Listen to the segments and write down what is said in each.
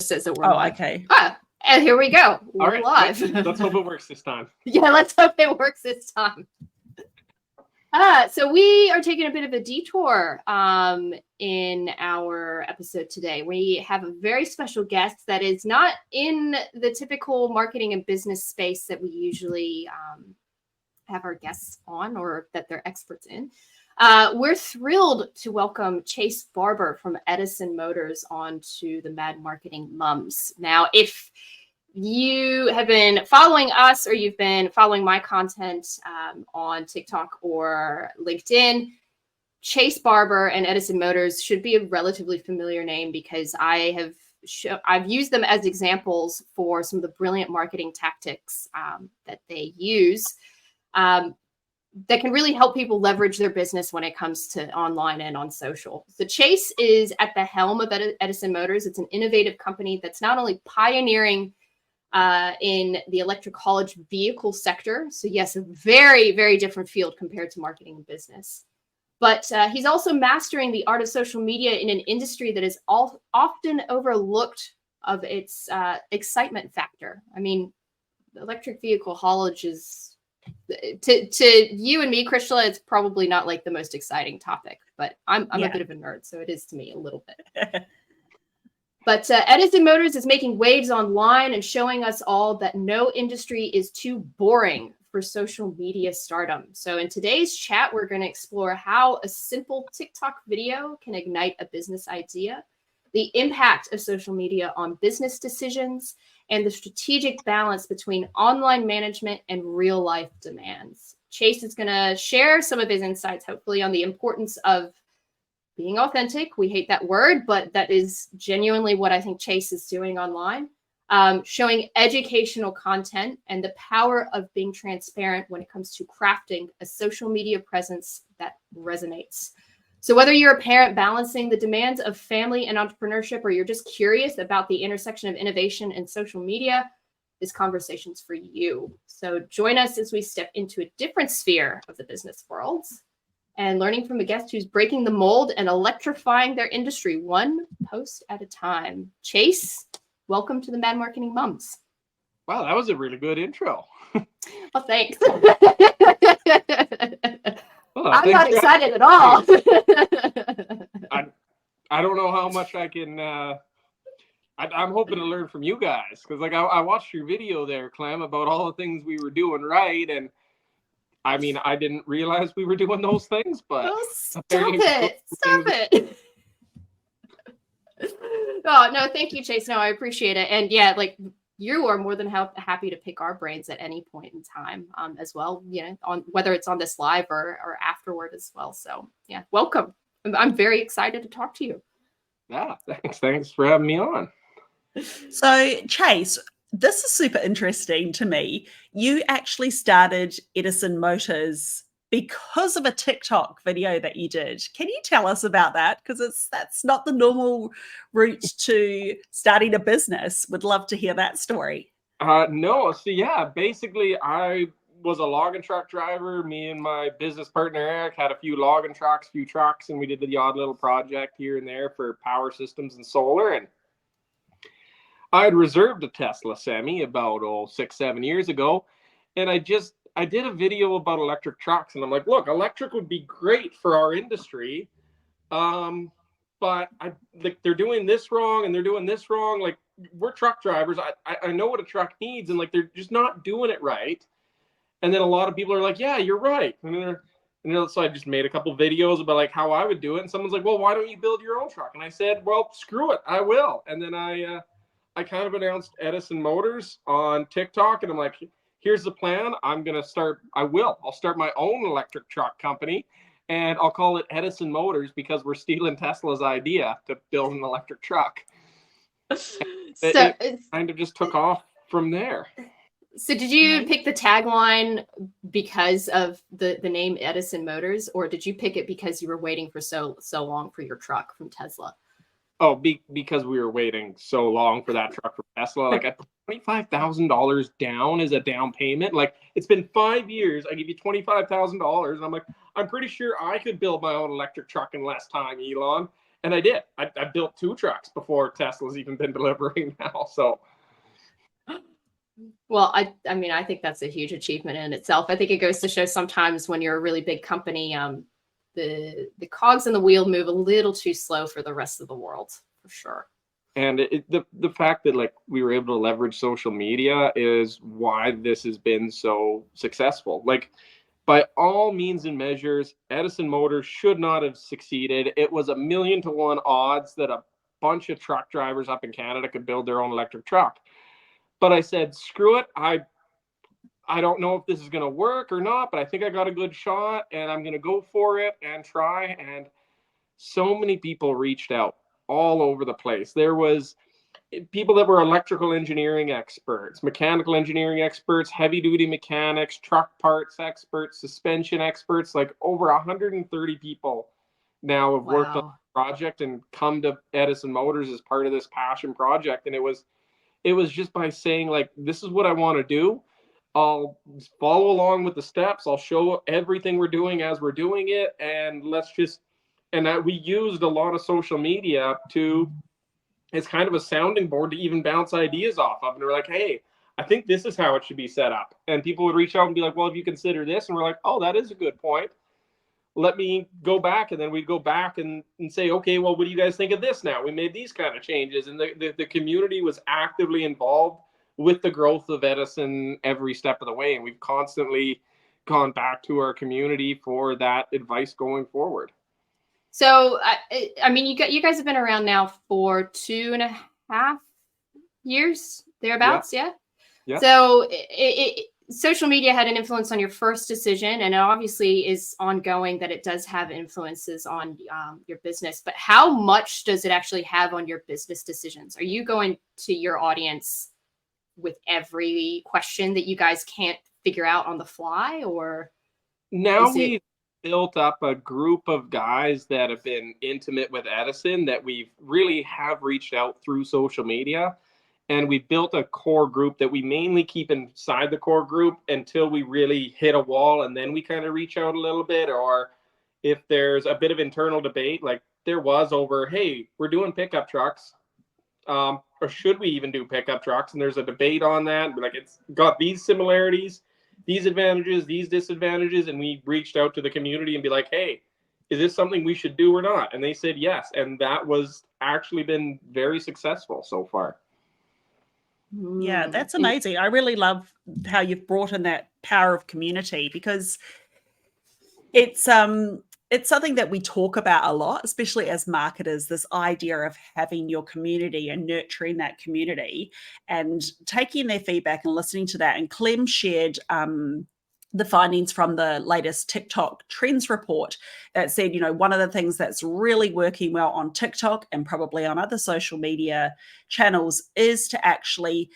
says that we're Oh, live. okay. And here we go. We're All right, live. let's hope it works this time. Yeah, let's hope it works this time. So we are taking a bit of a detour in our episode today. We have a very special guest that is not in the typical marketing and business space that we usually have our guests on or that they're experts in. We're thrilled to welcome Chace Barber from Edison Motors onto the Mad Marketing Mums. Now, if you have been following us or you've been following my content on TikTok or LinkedIn, Chace Barber and Edison Motors should be a relatively familiar name because I've used them as examples for some of the brilliant marketing tactics that they use that can really help people leverage their business when it comes to online and on social. So Chace is at the helm of Edison Motors. It's an innovative company that's not only pioneering in the electric haulage vehicle sector. So yes, a very, very different field compared to marketing and business. But he's also mastering the art of social media in an industry that is often overlooked of its excitement factor. I mean, electric vehicle haulage is, to you and me, Krishla, it's probably not like the most exciting topic, but I'm a bit of a nerd, so it is to me a little bit. But Edison Motors is making waves online and showing us all that no industry is too boring for social media stardom. So in today's chat, we're going to explore how a simple TikTok video can ignite a business idea, the impact of social media on business decisions, and the strategic balance between online management and real life demands. Chace is going to share some of his insights, hopefully, on the importance of being authentic. We hate that word, but that is genuinely what I think Chace is doing online, showing educational content and the power of being transparent when it comes to crafting a social media presence that resonates. So whether you're a parent balancing the demands of family and entrepreneurship, or you're just curious about the intersection of innovation and social media, this conversation's for you. So join us as we step into a different sphere of the business world and learning from a guest who's breaking the mold and electrifying their industry one post at a time. Chace, welcome to the Mad Marketing Mums. Wow, that was a really good intro. Well, thanks. Well, I'm not excited at all. I don't know how much I can. I'm hoping to learn from you guys because, like, I watched your video there, Clem, about all the things we were doing right, and I mean, I didn't realize we were doing those things, but stop it. Oh, no, thank you, Chace. No, I appreciate it. And yeah, like, you are more than happy to pick our brains at any point in time as well, you know, on whether it's on this live or afterward as well. So yeah, welcome. I'm very excited to talk to you. Yeah, thanks for having me on. So Chace, this is super interesting to me. You actually started Edison Motors because of a TikTok video that you did. Can you tell us about that? Because that's not the normal route to starting a business. Would love to hear that story. No, so yeah, basically I was a logging truck driver. Me and my business partner Eric had a few logging trucks, few trucks, and we did the odd little project here and there for power systems and solar. And I had reserved a Tesla Semi about 6-7 years ago, and I did a video about electric trucks, and I'm like, look, electric would be great for our industry, but they're doing this wrong and they're doing this wrong. Like, we're truck drivers. I know what a truck needs, and like they're just not doing it right. And then a lot of people are like, yeah, you're right. So I just made a couple videos about like how I would do it, and someone's like, well, why don't you build your own truck? And I said, well, screw it, I will. And then I kind of announced Edison Motors on TikTok, and I'm like, here's the plan. I'll start my own electric truck company, and I'll call it Edison Motors because we're stealing Tesla's idea to build an electric truck. It kind of just took off from there. So did you pick the tagline because of the name Edison Motors, or did you pick it because you were waiting for so long for your truck from Tesla? Oh, because we were waiting so long for that truck from Tesla. Like, I put $25,000 down as a down payment. Like, it's been 5 years. I give you $25,000. And I'm like, I'm pretty sure I could build my own electric truck in less time, Elon. And I did. I built 2 trucks before Tesla's even been delivering now. So, well, I mean, I think that's a huge achievement in itself. I think it goes to show sometimes when you're a really big company, the cogs in the wheel move a little too slow for the rest of the world, for sure. And the fact that like we were able to leverage social media is why this has been so successful. Like, by all means and measures, Edison Motors should not have succeeded. It was 1,000,000 to 1 odds that a bunch of truck drivers up in Canada could build their own electric truck. But I said, screw it. I don't know if this is going to work or not, but I think I got a good shot and I'm going to go for it and try. And so many people reached out all over the place. There was people that were electrical engineering experts, mechanical engineering experts, heavy duty mechanics, truck parts experts, suspension experts, like over 130 people now have worked on the project and come to Edison Motors as part of this passion project. And it was just by saying, like, this is what I want to do. I'll follow along with the steps. I'll show everything we're doing as we're doing it. And we used a lot of social media it's kind of a sounding board to even bounce ideas off of. And we're like, hey, I think this is how it should be set up. And people would reach out and be like, well, if you consider this, and we're like, oh, that is a good point. Let me go back. And then we'd go back and say, okay, well, what do you guys think of this now? We made these kind of changes. And the community was actively involved with the growth of Edison every step of the way. And we've constantly gone back to our community for that advice going forward. So, I mean, you guys have been around now for 2.5 years, thereabouts, yeah? Yeah. So, social media had an influence on your first decision, and it obviously is ongoing that it does have influences on your business. But how much does it actually have on your business decisions? Are you going to your audience with every question that you guys can't figure out on the fly, or now we've built up a group of guys that have been intimate with Edison that we really have reached out through social media, and we built a core group that we mainly keep inside the core group until we really hit a wall, and then we kind of reach out a little bit. Or if there's a bit of internal debate, like there was over, hey, we're doing pickup trucks, or should we even do pickup trucks? And there's a debate on that. Like, it's got these similarities, these advantages, these disadvantages. And we reached out to the community and be like, hey, is this something we should do or not? And they said yes. And that was actually been very successful so far. Yeah, that's amazing. I really love how you've brought in that power of community, because it's something that we talk about a lot, especially as marketers, this idea of having your community and nurturing that community and taking their feedback and listening to that. And Clem shared the findings from the latest TikTok trends report that said, one of the things that's really working well on TikTok and probably on other social media channels is to actually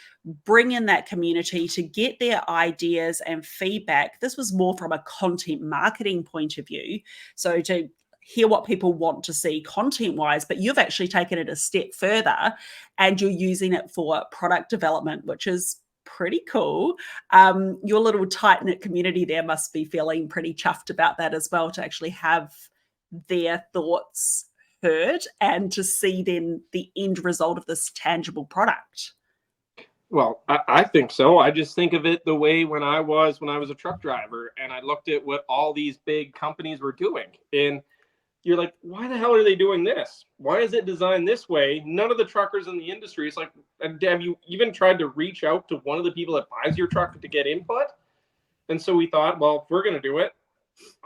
bring in that community to get their ideas and feedback. This was more from a content marketing point of view. So to hear what people want to see content-wise, but you've actually taken it a step further and you're using it for product development, which is pretty cool. Your little tight-knit community there must be feeling pretty chuffed about that as well, to actually have their thoughts heard and to see then the end result of this tangible product. Well, I think so. I just think of it the way when I was a truck driver and I looked at what all these big companies were doing. And you're like, why the hell are they doing this? Why is it designed this way? None of the truckers in the industry, it's like, have you even tried to reach out to one of the people that buys your truck to get input? And so we thought, well, if we're going to do it,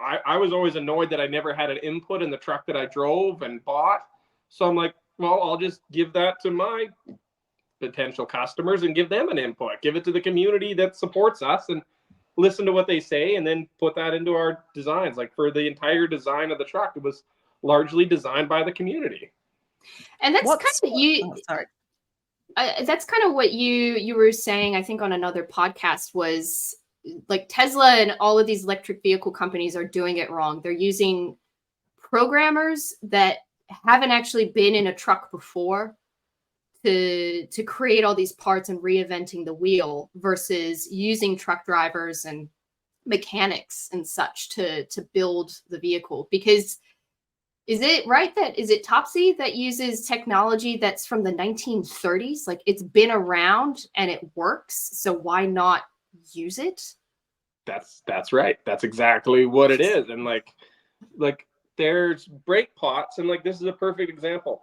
I was always annoyed that I never had an input in the truck that I drove and bought. So I'm like, well, I'll just give that to my potential customers and give them an input, give it to the community that supports us and listen to what they say and then put that into our designs. Like for the entire design of the truck, it was largely designed by the community. And that's that's kind of what you were saying, I think on another podcast, was like Tesla and all of these electric vehicle companies are doing it wrong. They're using programmers that haven't actually been in a truck before to create all these parts and reinventing the wheel, versus using truck drivers and mechanics and such to build the vehicle. Because Is it right that is it Topsy that uses technology that's from the 1930s? Like it's been around and it works, so why not use it? That's right. That's exactly what it is. And like there's brake pots, and like this is a perfect example.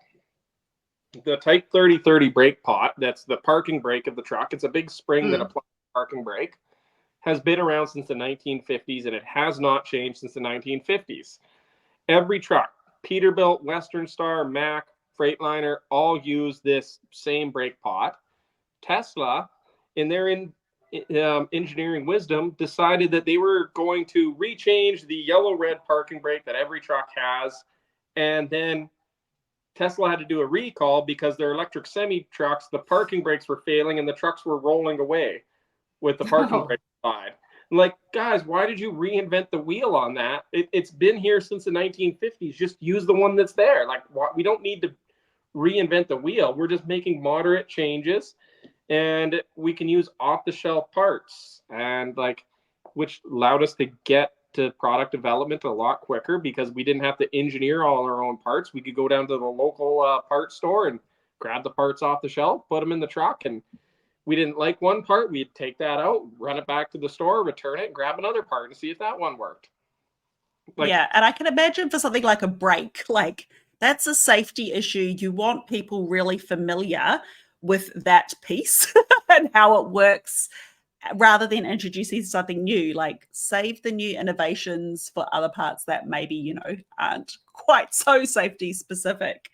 The Type 3030 brake pot, that's the parking brake of the truck. It's a big spring that applies to the parking brake. Has been around since the 1950s, and it has not changed since the 1950s. Every truck, Peterbilt, Western Star, Mack, Freightliner, all use this same brake pot. Tesla, in their engineering wisdom, decided that they were going to rechange the yellow-red parking brake that every truck has, and then Tesla had to do a recall because their electric semi trucks, the parking brakes were failing and the trucks were rolling away with the parking brake side. Like, guys, why did you reinvent the wheel on that? It's been here since the 1950s. Just use the one that's there. Like, we don't need to reinvent the wheel. We're just making moderate changes, and we can use off-the-shelf parts, and like, which allowed us to get to product development a lot quicker because we didn't have to engineer all our own parts. We could go down to the local parts store and grab the parts off the shelf, put them in the truck, and we didn't like one part, we'd take that out, run it back to the store, return it, grab another part and see if that one worked. Like, yeah, and I can imagine for something like a brake, like that's a safety issue. You want people really familiar with that piece and how it works rather than introducing something new. Like save the new innovations for other parts that maybe, you know, aren't quite so safety specific.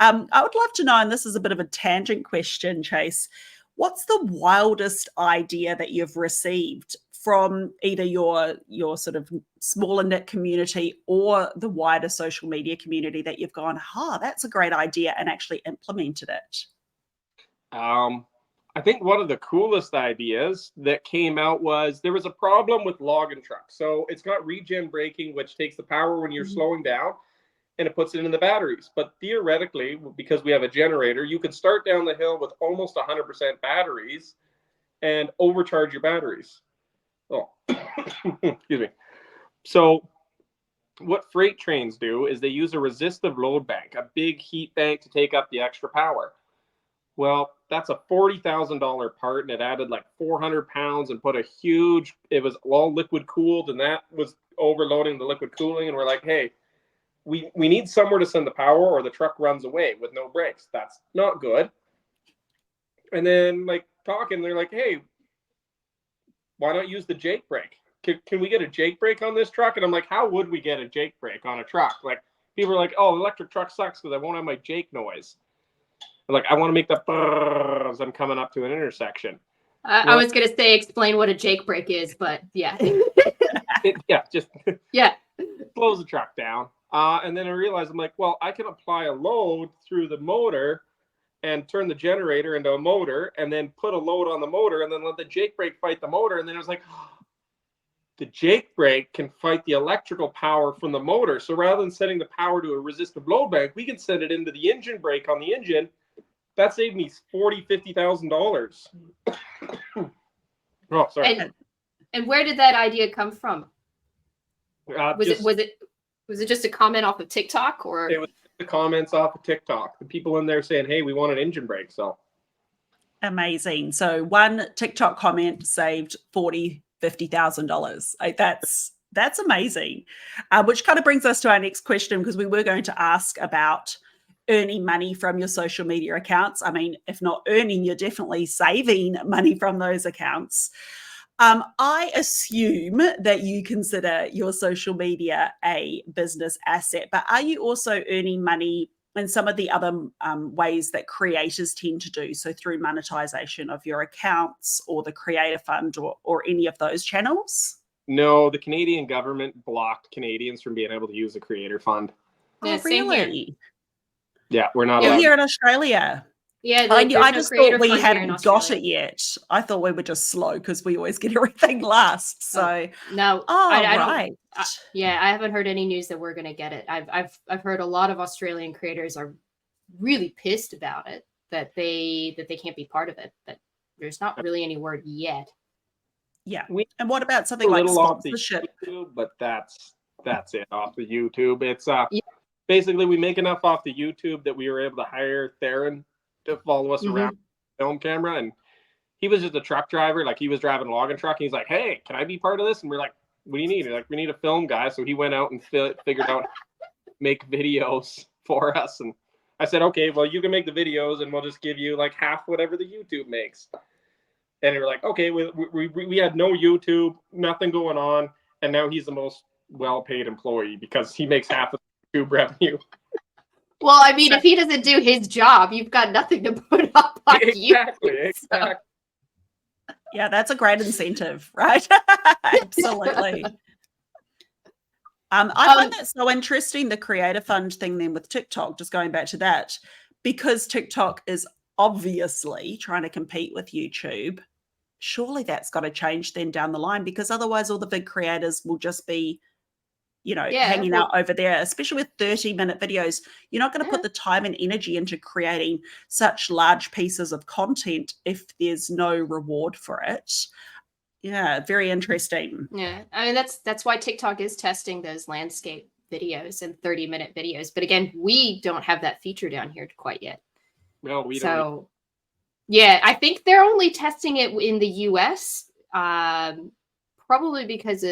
I would love to know, and this is a bit of a tangent question, Chace, what's the wildest idea that you've received from either your sort of smaller knit community or the wider social media community that you've gone, that's a great idea, and actually implemented it? I think one of the coolest ideas that came out was there was a problem with logging trucks. So it's got regen braking, which takes the power when you're slowing down, and it puts it in the batteries. But theoretically, because we have a generator, you could start down the hill with almost 100% batteries and overcharge your batteries. Oh, excuse me. So what freight trains do is they use a resistive load bank, a big heat bank to take up the extra power. Well, that's a $40,000 part, and it added like 400 pounds and put it was all liquid cooled, and that was overloading the liquid cooling. And we're like, hey, we need somewhere to send the power or the truck runs away with no brakes. That's not good. And then like talking, they're like, hey, why not use the Jake brake? Can we get a Jake brake on this truck? And I'm like, how would we get a Jake brake on a truck? Like, people are like, oh, electric truck sucks because I won't have my Jake noise. Like, I want to make that as I'm coming up to an intersection. I was going to say, explain what a Jake brake is, but yeah. Just slows the truck down. And then I realized, I'm like, well, I can apply a load through the motor and turn the generator into a motor and then put a load on the motor and then let the Jake brake fight the motor. And then I was like, the Jake brake can fight the electrical power from the motor. So rather than sending the power to a resistive load bank, we can send it into the engine brake on the engine. That saved me $50,000. Oh, sorry. And where did that idea come from? Was it just a comment off of TikTok, or it was the comments off of TikTok? The people in there saying, "Hey, we want an engine brake." So amazing. So one TikTok comment saved $50,000. That's amazing. Which kind of brings us to our next question, because we were going to ask about earning money from your social media accounts. I mean, if not earning, you're definitely saving money from those accounts. I assume that you consider your social media a business asset, but are you also earning money in some of the other ways that creators tend to do? So through monetization of your accounts or the Creator Fund or any of those channels? No, the Canadian government blocked Canadians from being able to use the Creator Fund. Yeah, same really? here. Yeah, we're not allowed here in Australia. Yeah, I just thought we hadn't got it yet. I thought we were just slow because we always get everything last. So no, I right. I haven't heard any news that we're going to get it. I've heard a lot of Australian creators are really pissed about it, that they can't be part of it. That there's not really any word yet. Yeah. And what about something like sponsorship? YouTube, but that's it off the YouTube. It's basically we make enough off the YouTube that we were able to hire Theron to follow us around the film camera. And he was just a truck driver. Like, he was driving a logging truck. And he's like, hey, can I be part of this? And we're like, what do you need? Like, we need a film guy. So he went out and figured out how to make videos for us. And I said, okay, well, you can make the videos and we'll just give you like half whatever the YouTube makes. And they were like, okay, we had no YouTube, nothing going on. And now he's the most well-paid employee because he makes half of the YouTube revenue. Well, I mean, if he doesn't do his job, you've got nothing to put up on Exactly, YouTube. exactly. Yeah, that's a great incentive, right? Absolutely. I find that so interesting, the Creator Fund thing then with TikTok, just going back to that, because TikTok is obviously trying to compete with YouTube. Surely that's got to change then down the line, because otherwise all the big creators will just be, hanging out over there, especially with 30-minute videos. You're not going to put the time and energy into creating such large pieces of content if there's no reward for it. Yeah, very interesting. Yeah, I mean, that's why TikTok is testing those landscape videos and 30-minute videos. But again, we don't have that feature down here quite yet. No, we don't. So, yeah, I think they're only testing it in the US, probably because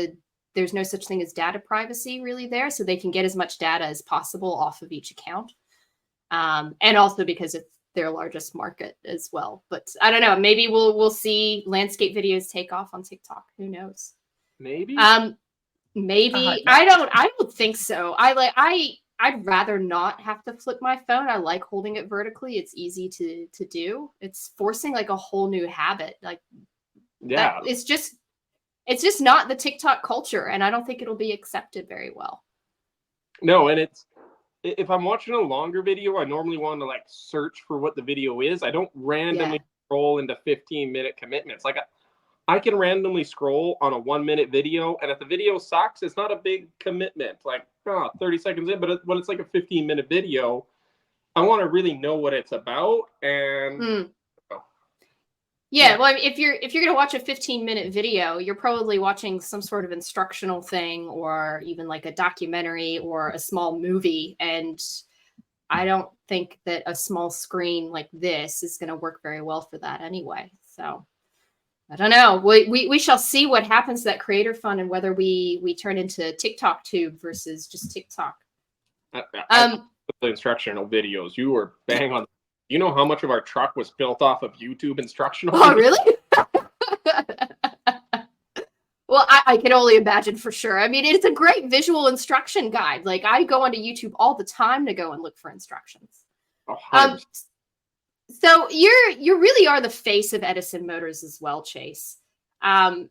there's no such thing as data privacy really there, so they can get as much data as possible off of each account. And also because it's their largest market as well. But I don't know, maybe we'll see landscape videos take off on TikTok. Who knows? Maybe. Maybe. I don't think so. I'd rather not have to flip my phone. I like holding it vertically. It's easy to do. It's forcing like a whole new habit. Like, yeah, it's just not the TikTok culture, and I don't think it'll be accepted very well. No, and if I'm watching a longer video, I normally want to like search for what the video is. I don't randomly scroll into 15-minute commitments. Like, I can randomly scroll on a 1-minute video, and if the video sucks, it's not a big commitment. Like, 30 seconds in, but when it's like a 15-minute video, I want to really know what it's about. And yeah, well, I mean, if you're going to watch a 15-minute video, you're probably watching some sort of instructional thing, or even like a documentary or a small movie. And I don't think that a small screen like this is going to work very well for that anyway. So I don't know. We shall see what happens to that Creator Fund, and whether we turn into TikTok Tube versus just TikTok. The instructional videos, you were bang on. You know how much of our truck was built off of YouTube instructional videos? Oh, really? Well, I can only imagine for sure. I mean, it's a great visual instruction guide. Like, I go onto YouTube all the time to go and look for instructions. So you really are the face of Edison Motors as well, Chace. And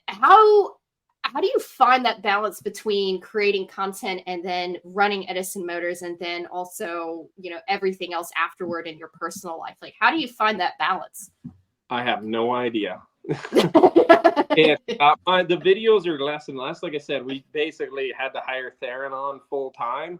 how do you find that balance between creating content and then running Edison Motors, and then also, everything else afterward in your personal life? Like, how do you find that balance? I have no idea. And, the videos are less and less. Like I said, we basically had to hire Theron on full time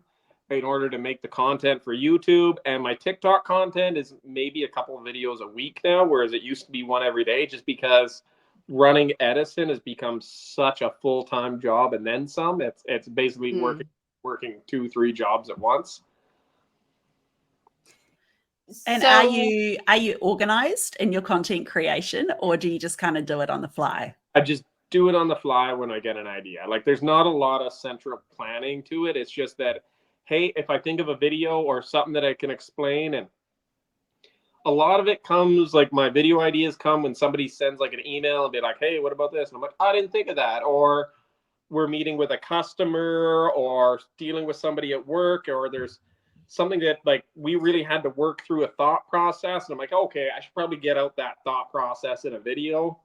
in order to make the content for YouTube. And my TikTok content is maybe a couple of videos a week now, whereas it used to be one every day, just because running Edison has become such a full-time job and then some. It's basically working 2-3 jobs at once. And are you organized in your content creation, or do you just kind of do it on the fly? I just do it on the fly when I get an idea. Like, there's not a lot of central planning to it. It's just that, hey, if I think of a video or something that I can explain, and a lot of it comes, like, my video ideas come when somebody sends like an email and be like, hey, what about this? And I'm like, I didn't think of that. Or we're meeting with a customer or dealing with somebody at work, or there's something that like we really had to work through a thought process. And I'm like, okay, I should probably get out that thought process in a video.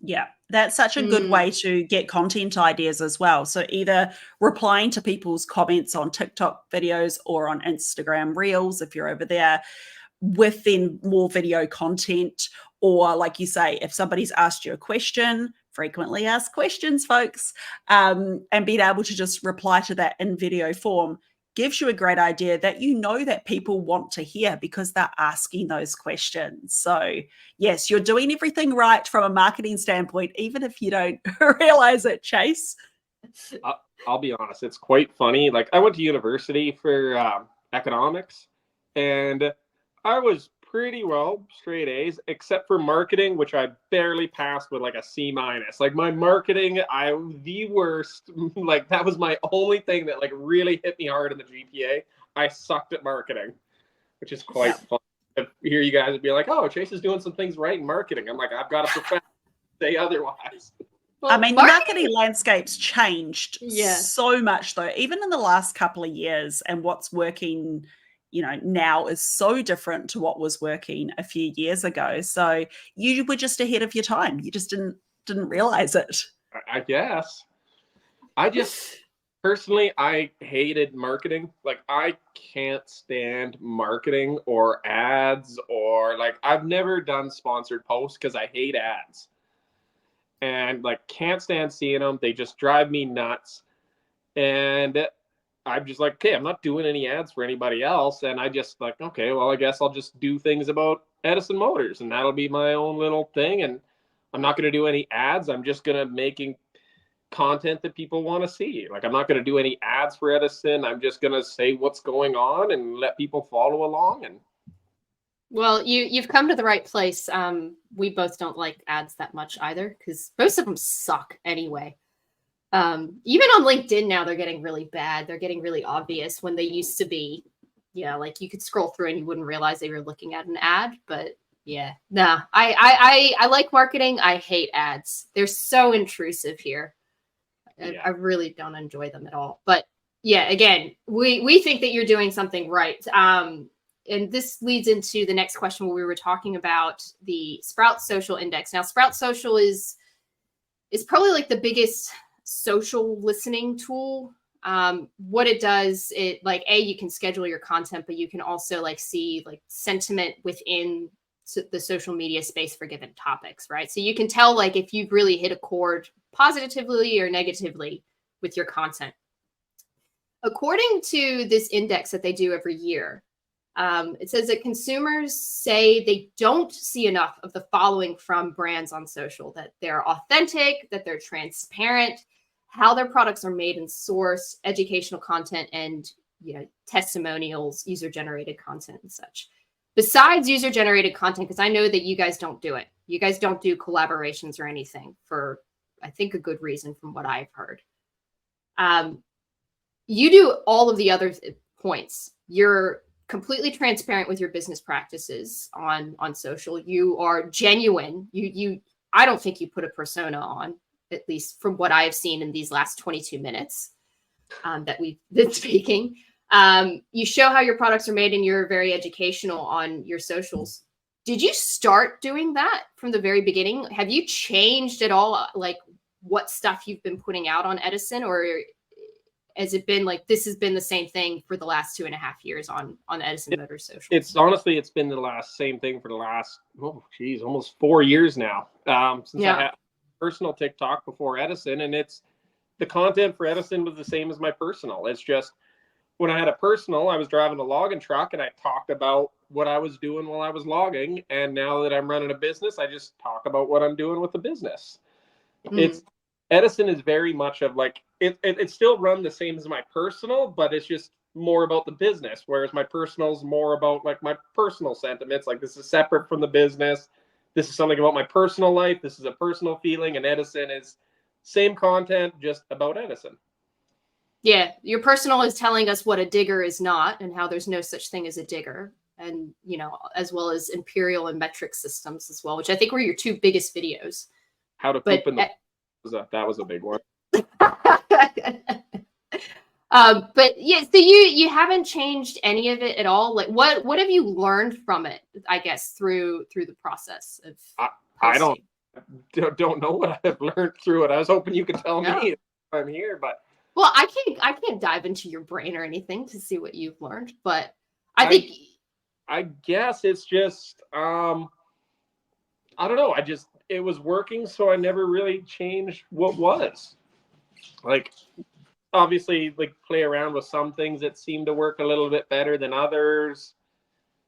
Yeah, that's such a good way to get content ideas as well. So either replying to people's comments on TikTok videos or on Instagram Reels, if you're over there, with then more video content, or like you say, if somebody's asked you a question, frequently asked questions, folks, and being able to just reply to that in video form gives you a great idea that that people want to hear because they're asking those questions. So yes, you're doing everything right from a marketing standpoint, even if you don't realize it, Chace. I'll be honest, it's quite funny. Like, I went to university for economics, and I was pretty well straight A's, except for marketing, which I barely passed with like a C minus. Like, my marketing, the worst. Like, that was my only thing that like really hit me hard in the GPA. I sucked at marketing, which is quite fun. To hear you guys be like, "Oh, Chase is doing some things right in marketing." I'm like, I've got a profession to say otherwise. Well, I mean, the marketing landscape's changed Yeah. so much, though, even in the last couple of years, and what's working, now is so different to what was working a few years ago. So you were just ahead of your time. You just didn't realize it. I guess. I just personally, I hated marketing. Like, I can't stand marketing or ads, or like, I've never done sponsored posts because I hate ads. And like, can't stand seeing them. They just drive me nuts. And I'm just like, okay, I'm not doing any ads for anybody else. And I just like, okay, well, I guess I'll just do things about Edison Motors, and that'll be my own little thing. And I'm not going to do any ads. I'm just going to making content that people want to see. Like, I'm not going to do any ads for Edison. I'm just going to say what's going on and let people follow along. And well, you've come to the right place. We both don't like ads that much either, because most of them suck anyway. Even on LinkedIn now, they're getting really bad. They're getting really obvious, when they used to be, like you could scroll through and you wouldn't realize they were looking at an ad. But yeah, nah, I like marketing. I hate ads. They're so intrusive here. Yeah. I really don't enjoy them at all. But yeah, again, we think that you're doing something right. And this leads into the next question, where we were talking about the Sprout Social Index. Now, Sprout Social is probably like the biggest social listening tool. What it does, it like, you can schedule your content, but you can also like see like sentiment within the social media space for given topics, right? So you can tell like if you've really hit a chord positively or negatively with your content. According to this index that they do every year, it says that consumers say they don't see enough of the following from brands on social: that they're authentic, that they're transparent, how their products are made and sourced, educational content, and testimonials, user-generated content, and such. Besides user-generated content, because I know that you guys don't do it. You guys don't do collaborations or anything, for, I think, a good reason from what I've heard. You do all of the other points. You're completely transparent with your business practices on social. You are genuine. I don't think you put a persona on, at least from what I've seen in these last 22 minutes that we've been speaking. You show how your products are made, and you're very educational on your socials. Did you start doing that from the very beginning? Have you changed at all, like what stuff you've been putting out on Edison, or has it been like this has been the same thing for the last 2.5 years on Edison Motors social? It's honestly, it's been the same thing for the last, almost 4 years now. Since I had personal TikTok before Edison, and the content for Edison was the same as my personal. It's just, when I had a personal, I was driving a logging truck and I talked about what I was doing while I was logging. And now that I'm running a business, I just talk about what I'm doing with the business. Edison is very much of like, it's still run the same as my personal, but it's just more about the business. Whereas my personal is more about like my personal sentiments. Like, this is separate from the business. This is something about my personal life. This is a personal feeling. And Edison is same content, just about Edison. Yeah, your personal is telling us what a digger is not, and how there's no such thing as a digger, and as well as imperial and metric systems as well, which I think were your two biggest videos. How to poop in the that was a big one. But yeah, so you haven't changed any of it at all. Like, what have you learned from it? I guess through the process of I don't know what I've learned through it. I was hoping you could tell me if I'm here, but. Well, I can't dive into your brain or anything to see what you've learned, but I guess it's just I don't know. It was working, so I never really changed what was. Like, obviously, like, play around with some things that seem to work a little bit better than others.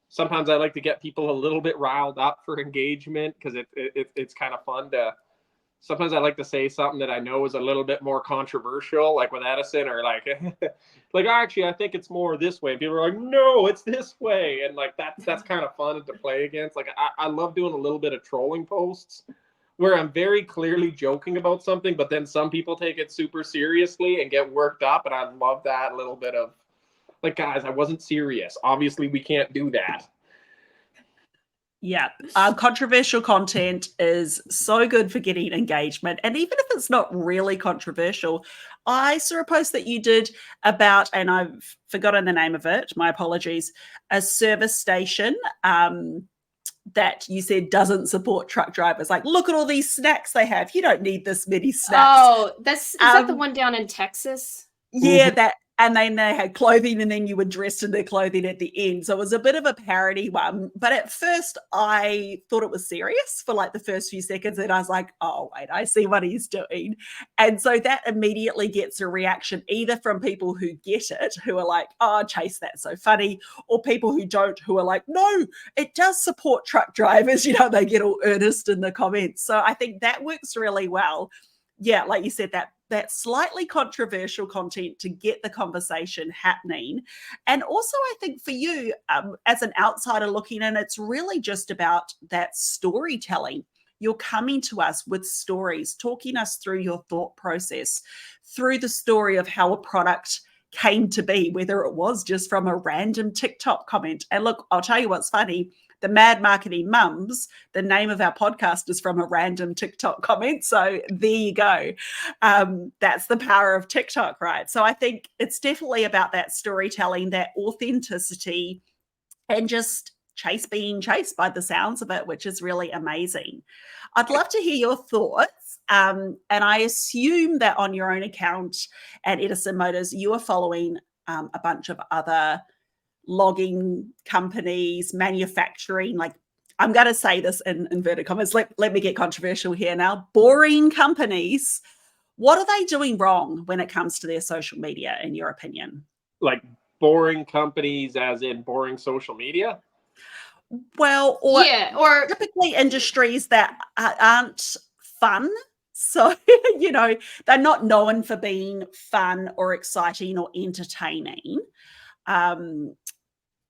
Sometimes I like to get people a little bit riled up for engagement, because it's kind of fun to sometimes I like to say something that I know is a little bit more controversial, like with Edison, or like, like actually, I think it's more this way. And people are like, no, it's this way, and like that's kind of fun to play against. Like I love doing a little bit of trolling posts where I'm very clearly joking about something, but then some people take it super seriously and get worked up, and I love that little bit of like, guys, I wasn't serious. Obviously, we can't do that. Yeah, controversial content is so good for getting engagement. And even if it's not really controversial, I saw a post that you did about, and I've forgotten the name of it, my apologies, a service station that you said doesn't support truck drivers. Like, look at all these snacks they have. You don't need this many snacks. Oh, is that the one down in Texas? Yeah, that. And then they had clothing, and then you were dressed in their clothing at the end. So it was a bit of a parody one. But at first, I thought it was serious for like the first few seconds. And I was like, oh, wait, I see what he's doing. And so that immediately gets a reaction either from people who get it, who are like, oh, Chace, that's so funny. Or people who don't, who are like, no, it does support truck drivers. You know, they get all earnest in the comments. So I think that works really well. Yeah, like you said, that slightly controversial content to get the conversation happening. And also, I think for you, as an outsider looking in, it's really just about that storytelling. You're coming to us with stories, talking us through your thought process, through the story of how a product came to be, whether it was just from a random TikTok comment. And look, I'll tell you what's funny. The Mad Marketing Mums, the name of our podcast is from a random TikTok comment. So there you go. That's the power of TikTok, right? So I think it's definitely about that storytelling, that authenticity, and just Chace being Chace by the sounds of it, which is really amazing. I'd love to hear your thoughts. And I assume that on your own account at Edison Motors, you are following a bunch of other logging companies, manufacturing, like I'm going to say this in inverted commas, let me get controversial here now, boring companies. What are they doing wrong when it comes to their social media, in your opinion? Like boring companies as in boring social media? Well, or typically industries that aren't fun. So, you know, they're not known for being fun or exciting or entertaining.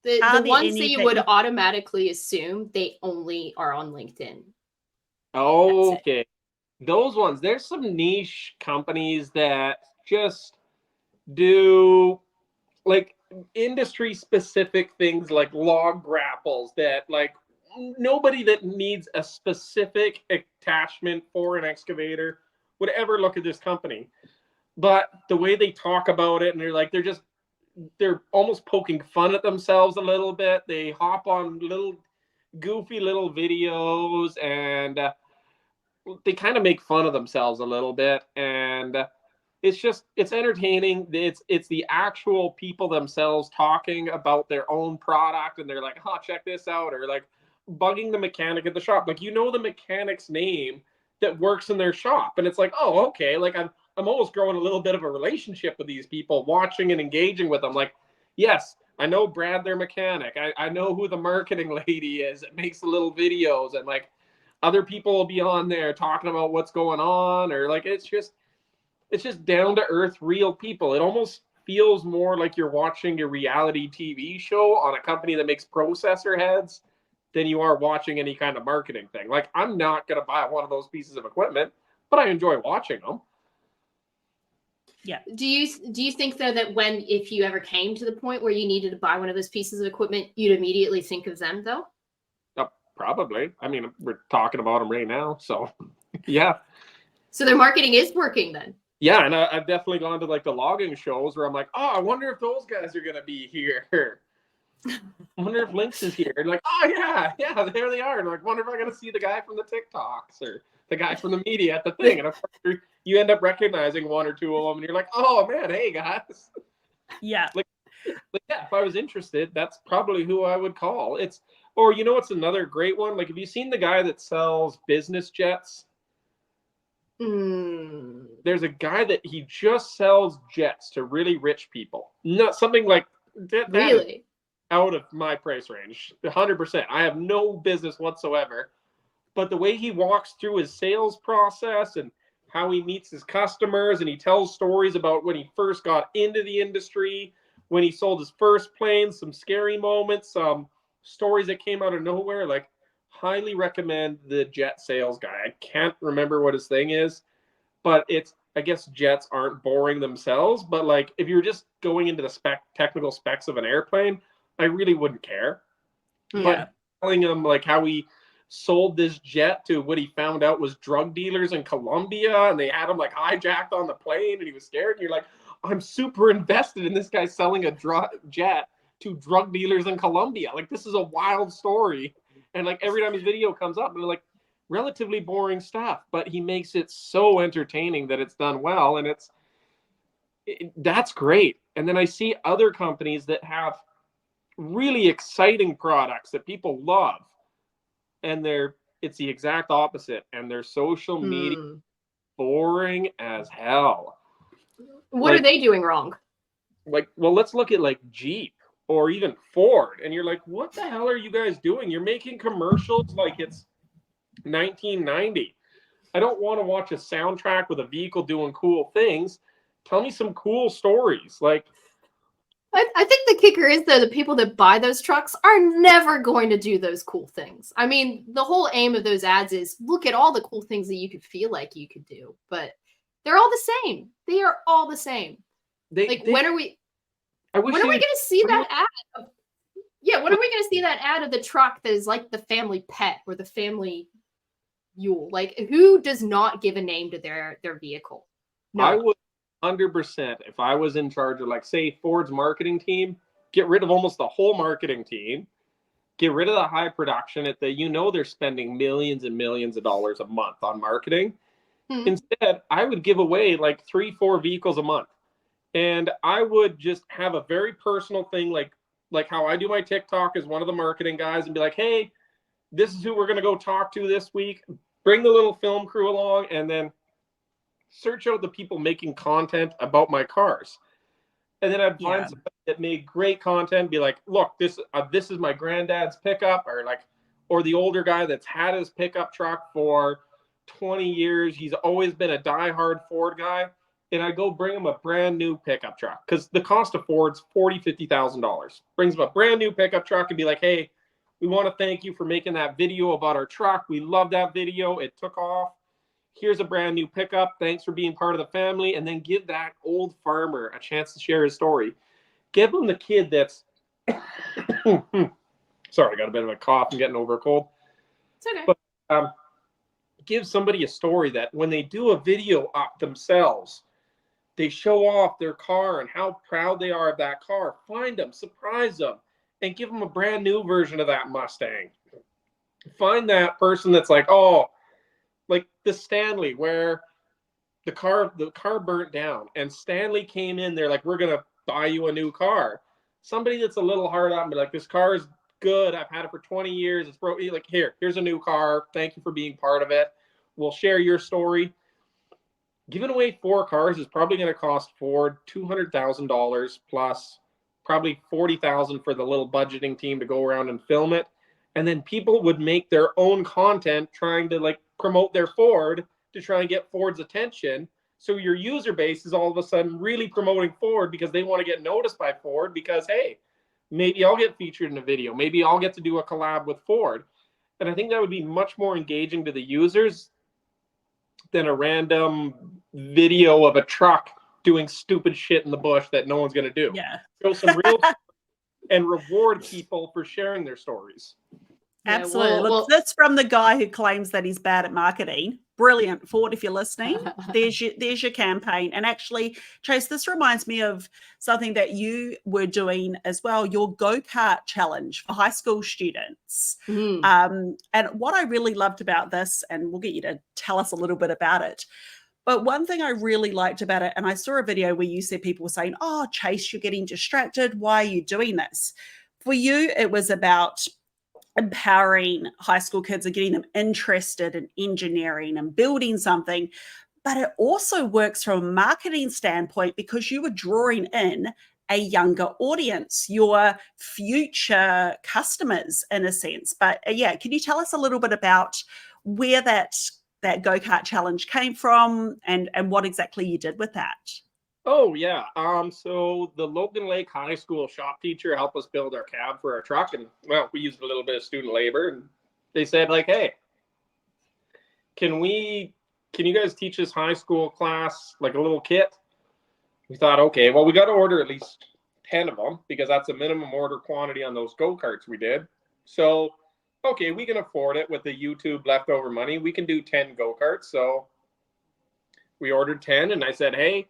The ones that you would automatically assume they only are on LinkedIn. Okay. Those ones. There's some niche companies that just do like industry specific things like log grapples that like nobody that needs a specific attachment for an excavator would ever look at this company. But the way they talk about it, and they're almost poking fun at themselves a little bit. They hop on little goofy little videos, and they kind of make fun of themselves a little bit. And it's entertaining. It's the actual people themselves talking about their own product, and they're like, oh, check this out, or like bugging the mechanic at the shop. Like, you know, the mechanic's name that works in their shop, and it's like, oh, okay, like I'm almost growing a little bit of a relationship with these people, watching and engaging with them. Like, yes, I know Brad, their mechanic. I know who the marketing lady is that makes the little videos, and like other people will be on there talking about what's going on, or like it's just down to earth, real people. It almost feels more like you're watching a reality TV show on a company that makes processor heads than you are watching any kind of marketing thing. Like, I'm not going to buy one of those pieces of equipment, but I enjoy watching them. Yeah. Do you think though that if you ever came to the point where you needed to buy one of those pieces of equipment, you'd immediately think of them though? Probably. I mean, we're talking about them right now, so yeah. So their marketing is working then. Yeah, and I've definitely gone to like the logging shows where I'm like, oh, I wonder if those guys are gonna be here. I wonder if Lynx is here. And like, oh yeah, there they are. And like, wonder if I'm gonna see the guy from the TikToks or the guy from the media at the thing. And of course, you end up recognizing one or two of them, and you're like, oh man, hey guys. Yeah. Like yeah, if I was interested, that's probably who I would call. Or you know what's another great one? Like, have you seen the guy that sells business jets? There's a guy that he just sells jets to really rich people. Not something like that. Really? Out of my price range, 100%. I have no business whatsoever. but the way he walks through his sales process and how he meets his customers, and he tells stories about when he first got into the industry, when he sold his first plane, some scary moments, some stories that came out of nowhere. Like, highly recommend the jet sales guy. I can't remember what his thing is, but it's, I guess jets aren't boring themselves, but like if you're just going into the technical specs of an airplane, I really wouldn't care. Yeah. But telling him like how he sold this jet to what he found out was drug dealers in Colombia, and they had him like hijacked on the plane, and he was scared. And you're like, I'm super invested in this guy selling a jet to drug dealers in Colombia. Like, this is a wild story. And like every time his video comes up, they're like relatively boring stuff, but he makes it so entertaining that it's done well, and that's great. And then I see other companies that have really exciting products that people love, and it's the exact opposite, and their social media boring as hell. What are they doing wrong? Like, well, let's look at like Jeep or even Ford, and you're like, what the hell are you guys doing? You're making commercials like it's 1990. I don't want to watch a soundtrack with a vehicle doing cool things. Tell me some cool stories. Like, I think the kicker is, though, the people that buy those trucks are never going to do those cool things. I mean, the whole aim of those ads is look at all the cool things that you could feel like you could do, but they're all the same. They are all the same. When are we going to see that ad? Yeah, when are we going to see that ad of the truck that is like the family pet or the family mule? Like, who does not give a name to their vehicle? No. I would 100%, if I was in charge of, like, say, Ford's marketing team, get rid of almost the whole marketing team, get rid of the high production they're spending millions and millions of dollars a month on marketing. Instead, I would give away like 3-4 vehicles a month, and I would just have a very personal thing, like how I do my TikTok as one of the marketing guys, and be like, hey, this is who we're going to go talk to this week. Bring the little film crew along, and then search out the people making content about my cars. And then I'd find somebody that made great content, be like, look, this is my granddad's pickup, or the older guy that's had his pickup truck for 20 years. He's always been a diehard Ford guy. And I go bring him a brand new pickup truck, because the cost of Ford's $40,000-$50,000. Brings him a brand new pickup truck and be like, hey, we want to thank you for making that video about our truck. We love that video. It took off. Here's a brand new pickup. Thanks for being part of the family. And then give that old farmer a chance to share his story. Give him the kid that's sorry, I got a bit of a cough. I'm getting over a cold. It's okay. But give somebody a story that when they do a video up themselves, they show off their car and how proud they are of that car. Find them, surprise them, and give them a brand new version of that Mustang. Find that person that's like, oh, like the Stanley, where the car burnt down, and Stanley came in there like, we're gonna buy you a new car. Somebody that's a little hard on, be like, this car is good. I've had it for 20 years. It's broken. Like, here's a new car. Thank you for being part of it. We'll share your story. Giving away 4 cars is probably going to cost Ford $200,000 plus probably $40,000 for the little budgeting team to go around and film it. And then people would make their own content trying to like promote their Ford to try and get Ford's attention. So your user base is all of a sudden really promoting Ford because they want to get noticed by Ford, because, hey, maybe I'll get featured in a video. Maybe I'll get to do a collab with Ford. And I think that would be much more engaging to the users than a random video of a truck doing stupid shit in the bush that no one's going to do. Yeah. Show some real and reward people for sharing their stories. Absolutely. Look, that's from the guy who claims that he's bad at marketing. Brilliant, Ford, if you're listening. There's your campaign. And actually, Chace, this reminds me of something that you were doing as well, your go-kart challenge for high school students. And what I really loved about this, and we'll get you to tell us a little bit about it, but one thing I really liked about it, and I saw a video where you said people were saying, oh, Chace, you're getting distracted. Why are you doing this? For you, it was about empowering high school kids and getting them interested in engineering and building something. But it also works from a marketing standpoint because you were drawing in a younger audience, your future customers in a sense. But yeah, can you tell us a little bit about where that go-kart challenge came from and what exactly you did with that? Oh yeah. So the Logan Lake High School shop teacher helped us build our cab for our truck, and well, we used a little bit of student labor, and they said like, hey, can you guys teach this high school class like a little kit? We thought, okay, well, we got to order at least 10 of them because that's a minimum order quantity on those go-karts we did. So, okay, we can afford it with the YouTube leftover money. We can do 10 go-karts. So we ordered 10, and I said, hey,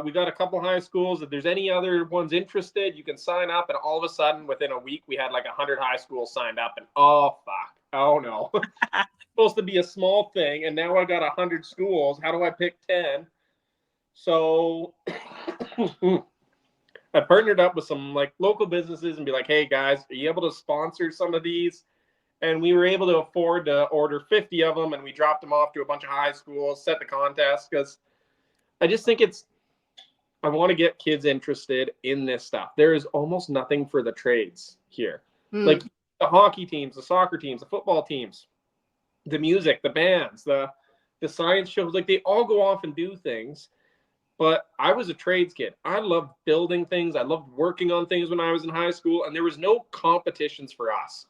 we got a couple high schools. If there's any other ones interested, you can sign up. And all of a sudden, within a week, we had like 100 high schools signed up. And oh, fuck. Oh, no. It's supposed to be a small thing. And now I got 100 schools. How do I pick 10? So I partnered up with some like local businesses and be like, hey guys, are you able to sponsor some of these? And we were able to afford to order 50 of them, and we dropped them off to a bunch of high schools, set the contest, because I just think I want to get kids interested in this stuff. There is almost nothing for the trades here. Like the hockey teams, the soccer teams, the football teams, the music, the bands, the science shows, like they all go off and do things. But I was a trades kid. I loved building things. I loved working on things when I was in high school, and there was no competitions for us.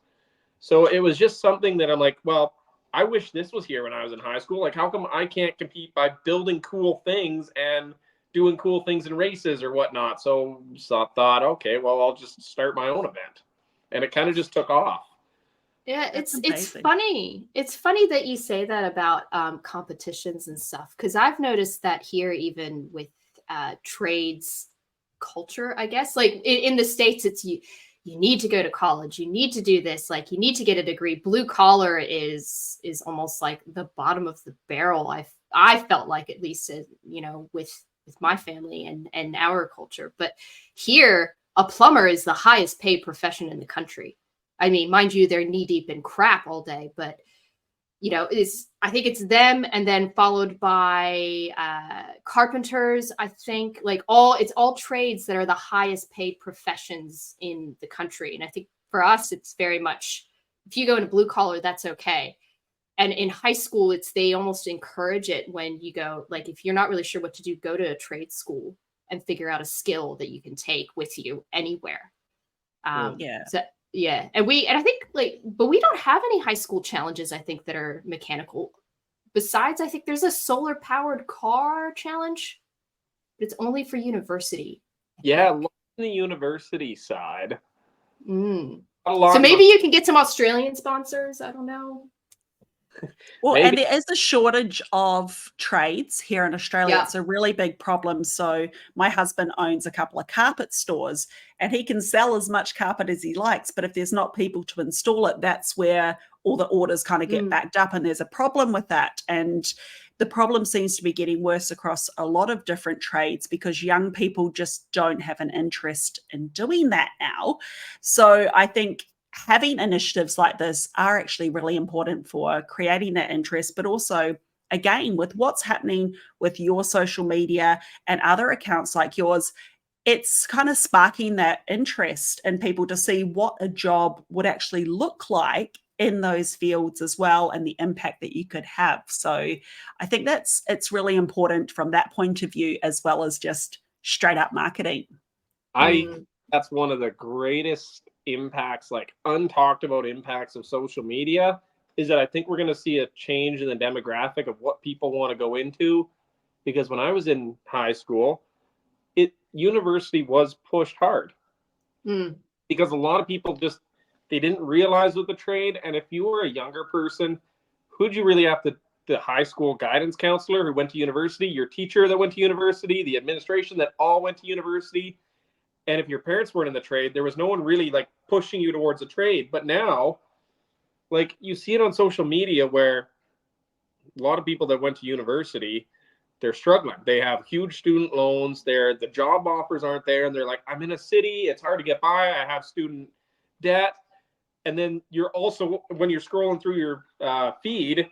So it was just something that I'm like, well, I wish this was here when I was in high school. Like, how come I can't compete by building cool things and doing cool things in races or whatnot? So I thought, okay, well, I'll just start my own event. And it kind of just took off. Yeah, it's funny. It's funny that you say that about competitions and stuff, because I've noticed that here, even with trades culture, I guess, like in the States, it's you need to go to college, you need to do this, like you need to get a degree. Blue collar is almost like the bottom of the barrel. I felt like, at least, with my family and our culture. But here, a plumber is the highest paid profession in the country. I mean, mind you, they're knee deep in crap all day, but I think it's them, and then followed by carpenters. I think it's all trades that are the highest paid professions in the country. And I think for us, it's very much, if you go into blue collar, that's okay. And in high school, they almost encourage it when you go, like, if you're not really sure what to do, go to a trade school and figure out a skill that you can take with you anywhere. Yeah. So, yeah. And I think but we don't have any high school challenges, I think, that are mechanical. Besides, I think there's a solar powered car challenge, but it's only for university. Yeah, on the university side. So maybe you can get some Australian sponsors. I don't know. Well, and there is a shortage of trades here in Australia. Yeah. It's a really big problem. So my husband owns a couple of carpet stores, and he can sell as much carpet as he likes. But if there's not people to install it, that's where all the orders kind of get backed up. And there's a problem with that. And the problem seems to be getting worse across a lot of different trades because young people just don't have an interest in doing that now. So I think having initiatives like this are actually really important for creating that interest, but also, again, with what's happening with your social media and other accounts like yours, it's kind of sparking that interest in people to see what a job would actually look like in those fields as well, and the impact that you could have. So I think it's really important from that point of view, as well as just straight up marketing. That's one of the greatest impacts, like untalked about impacts of social media, is that I think we're going to see a change in the demographic of what people want to go into. Because when I was in high school, university was pushed hard because a lot of people they didn't realize with the trade. And if you were a younger person, who'd you really have to? The high school guidance counselor who went to university, your teacher that went to university, the administration that all went to university. And if your parents weren't in the trade, there was no one really like pushing you towards a trade. But now, like, you see it on social media where a lot of people that went to university, they're struggling. They have huge student loans. The job offers aren't there. And they're like, I'm in a city. It's hard to get by. I have student debt. And then you're also, when you're scrolling through your feed,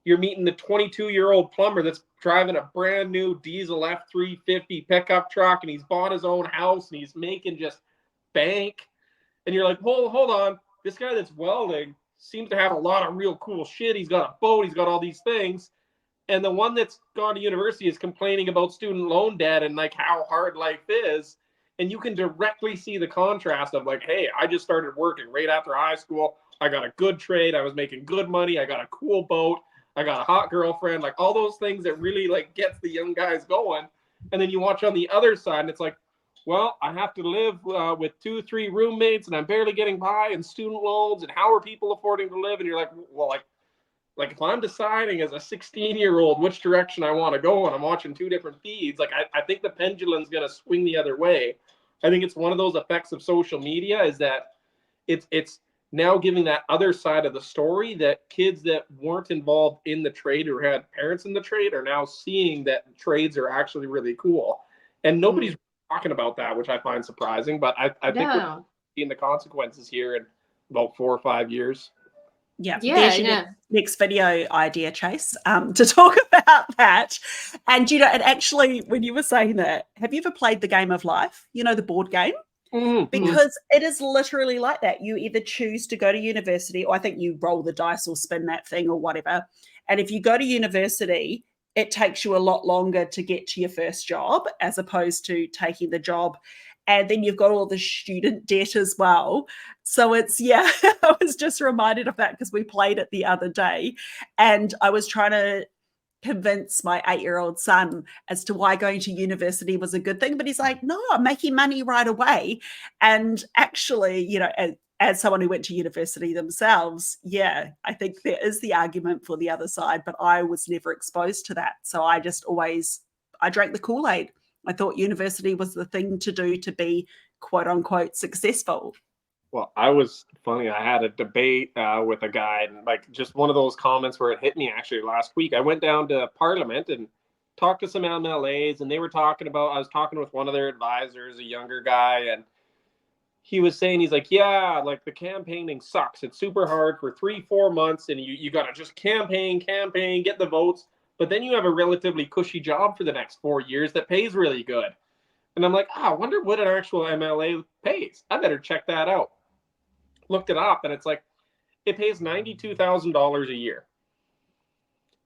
you're meeting the 22-year-old plumber that's driving a brand new diesel F-350 pickup truck, and he's bought his own house, and he's making just bank. And you're like, hold on. This guy that's welding seems to have a lot of real cool shit. He's got a boat. He's got all these things. And the one that's gone to university is complaining about student loan debt and like how hard life is. And you can directly see the contrast of like, hey, I just started working right after high school. I got a good trade. I was making good money. I got a cool boat. I got a hot girlfriend. Like all those things that really like gets the young guys going. And then you watch on the other side and it's like, well, I have to live with 2-3 roommates and I'm barely getting by, and student loans, and how are people affording to live? And you're like, well, like if I'm deciding as a 16-year-old which direction I want to go and I'm watching two different feeds, like I think the pendulum's going to swing the other way. I think it's one of those effects of social media is that it's now giving that other side of the story that kids that weren't involved in the trade or had parents in the trade are now seeing that trades are actually really cool. And nobody's talking about that, which I find surprising, but I think we're seeing the consequences here in about 4 or 5 years. Yeah, there's your next video idea, Chace, to talk about that. And and actually, when you were saying that, have you ever played the Game of Life? You know, the board game? Mm-hmm. Because it is literally like that. You either choose to go to university, or I think you roll the dice or spin that thing or whatever. And if you go to university, it takes you a lot longer to get to your first job as opposed to taking the job. And then you've got all the student debt as well. So it's, I was just reminded of that because we played it the other day. And I was trying to convince my 8-year-old son as to why going to university was a good thing. But he's like, no, I'm making money right away. And actually, as someone who went to university themselves, I think there is the argument for the other side, but I was never exposed to that. So I drank the Kool-Aid. I thought university was the thing to do to be quote unquote successful. Well, I had a debate with a guy, and like just one of those comments where it hit me actually last week. I went down to Parliament and talked to some MLAs, and they were talking about, I was talking with one of their advisors, a younger guy, and he was saying, he's like, yeah, like the campaigning sucks. It's super hard for 3-4 months, and you got to just campaign, get the votes. But then you have a relatively cushy job for the next 4 years that pays really good. And I'm like, I wonder what an actual MLA pays. I better check that out. Looked it up, and it's like, it pays $92,000 a year.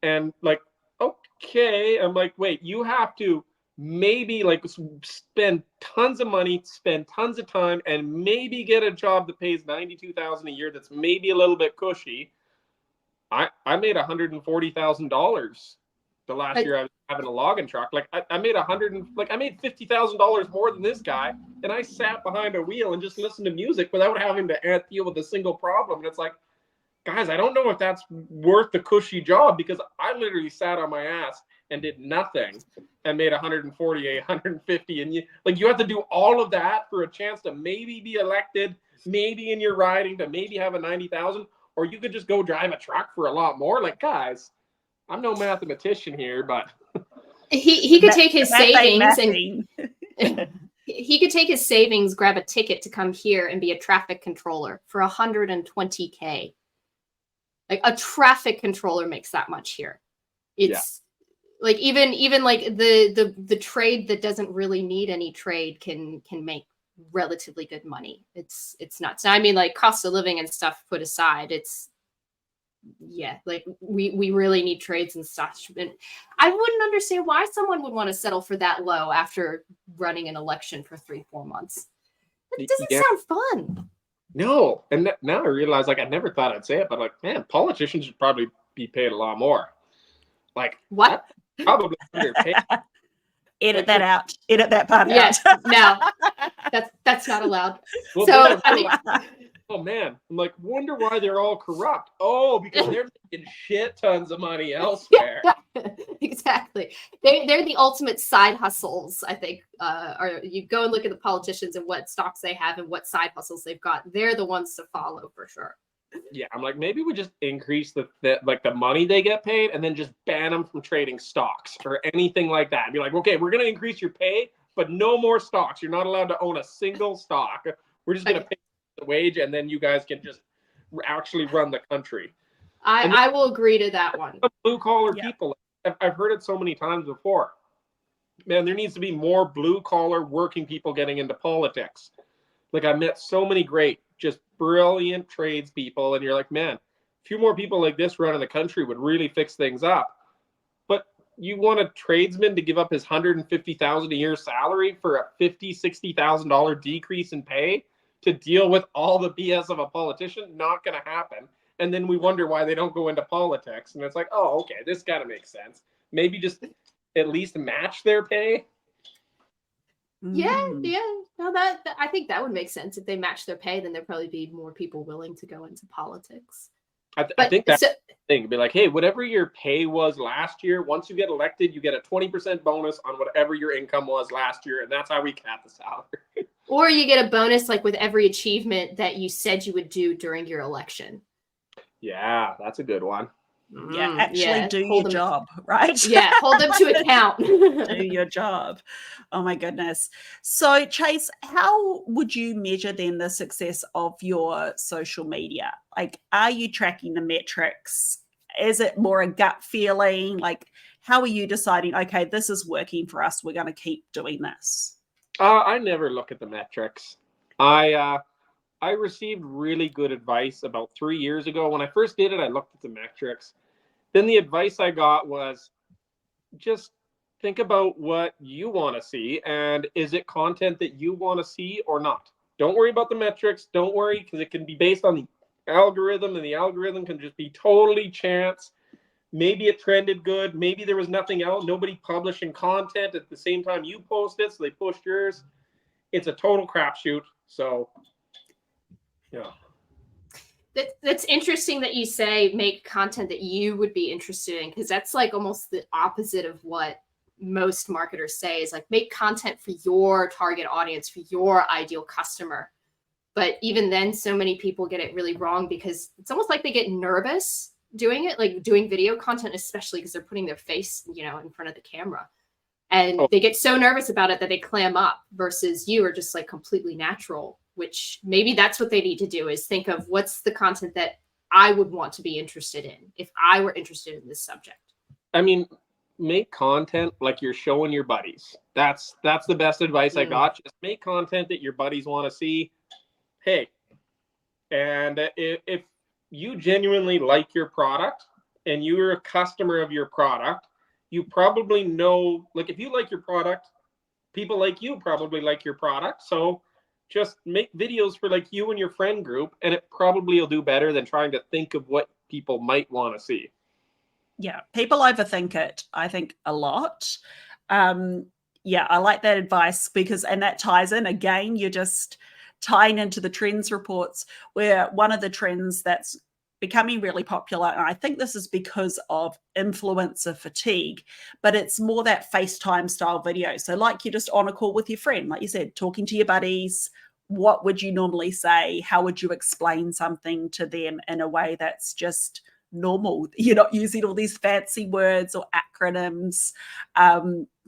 And like, okay. I'm like, wait, you have to maybe like spend tons of money, spend tons of time, and maybe get a job that pays $92,000 a year that's maybe a little bit cushy. I made $140,000 the last year I was having a logging truck. Like I made $50,000 more than this guy, and I sat behind a wheel and just listened to music without having to deal with a single problem. And it's like, guys, I don't know if that's worth the cushy job, because I literally sat on my ass and did nothing and made 140, 150, and you have to do all of that for a chance to maybe be elected, maybe in your riding, to maybe have a 90,000. Or you could just go drive a truck for a lot more. Like, guys, I'm no mathematician here, but he could take his savings and he could take his savings, grab a ticket to come here and be a traffic controller for $120K. Like a traffic controller makes that much here. It's like even like the trade that doesn't really need any trade can make relatively good money. It's nuts. I mean, like cost of living and stuff put aside, it's like we really need trades and stuff. And I wouldn't understand why someone would want to settle for that low after running an election for 3-4 months. It doesn't sound fun. No, and now I realize, like, I never thought I'd say it, but like, man, politicians should probably be paid a lot more. Like, what? Probably underpaid. Edit that out. Edit that part out. No, that's not allowed. Well, so oh man, I'm like, wonder why they're all corrupt. Oh, because they're making shit tons of money elsewhere. Exactly. They're the ultimate side hustles, I think. Or you go and look at the politicians and what stocks they have and what side hustles they've got. They're the ones to follow for sure. Yeah, I'm like, maybe we just increase the money they get paid and then just ban them from trading stocks or anything like that. Be like, okay, we're going to increase your pay, but no more stocks. You're not allowed to own a single stock. We're just going to pay the wage, and then you guys can just actually run the country. I will agree to that one. Blue collar Yeah. people. I've heard it so many times before. Man, there needs to be more blue collar working people getting into politics. Like, I met so many great, just brilliant tradespeople, and you're like, man, a few more people like this running the country would really fix things up. But you want a tradesman to give up his $150,000 a year salary for a $50,000-$60,000 decrease in pay to deal with all the BS of a politician? Not going to happen. And then we wonder why they don't go into politics. And it's like, oh, okay, this got to make sense. Maybe just at least match their pay. Yeah, Mm. yeah. No, that I think that would make sense. If they match their pay, then there'd probably be more people willing to go into politics. I think that's the thing. Be like, hey, whatever your pay was last year, once you get elected, you get a 20% bonus on whatever your income was last year, and that's how we cap the salary. Or you get a bonus like with every achievement that you said you would do during your election. Yeah, that's a good one. Yeah, actually do your hold them, job, right? Yeah, hold them to account. Do your job. Oh my goodness. So Chace, how would you measure then the success of your social media? Like, are you tracking the metrics? Is it more a gut feeling? Like, how are you deciding, okay, this is working for us, we're going to keep doing this? I never look at the metrics. I received really good advice about 3 years ago. When I first did it, I looked at the metrics. Then the advice I got was just think about what you want to see, and is it content that you want to see or not? Don't worry about the metrics. Don't worry, because it can be based on the algorithm, and the algorithm can just be totally chance. Maybe it trended good. Maybe there was nothing else. Nobody publishing content at the same time you posted, so they pushed yours. It's a total crapshoot. So, yeah. That's interesting that you say make content that you would be interested in, because that's like almost the opposite of what most marketers say, is like make content for your target audience, for your ideal customer. But even then, so many people get it really wrong, because it's almost like they get nervous doing it, like doing video content, especially because they're putting their face, in front of the camera. And they get so nervous about it that they clam up, versus you are just like completely natural, which maybe that's what they need to do, is think of what's the content that I would want to be interested in if I were interested in this subject. I mean, make content like you're showing your buddies. That's the best advice I got. Just make content that your buddies want to see. Hey, and if you genuinely like your product and you're a customer of your product, you probably know, like, if you like your product, people like you probably like your product. So just make videos for like you and your friend group, and it probably will do better than trying to think of what people might want to see. Yeah, people overthink it, I think, a lot. Yeah, I like that advice, because, and that ties in again, you're just tying into the trends reports, where one of the trends that's becoming really popular, and I think this is because of influencer fatigue, but it's more that FaceTime style video. So like you're just on a call with your friend, like you said, talking to your buddies. What would you normally say? How would you explain something to them in a way that's just normal? You're not using all these fancy words or acronyms.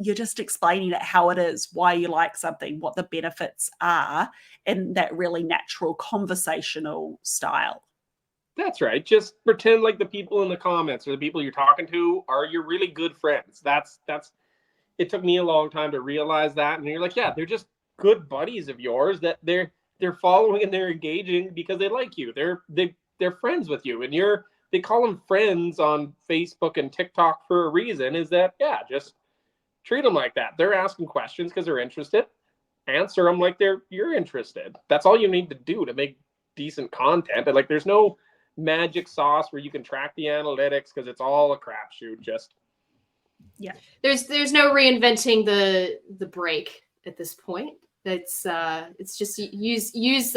You're just explaining it how it is, why you like something, what the benefits are, in that really natural conversational style. That's right. Just pretend like the people in the comments or the people you're talking to are your really good friends. That's it took me a long time to realize that. And you're like, yeah, they're just good buddies of yours that they're following and they're engaging because they like you. They're friends with you, and they call them friends on Facebook and TikTok for a reason. Is that, yeah, just treat them like that. They're asking questions because they're interested. Answer them like you're interested. That's all you need to do to make decent content. And like, there's no magic sauce where you can track the analytics, because it's all a crapshoot. Just there's no reinventing the break at this point. It's just use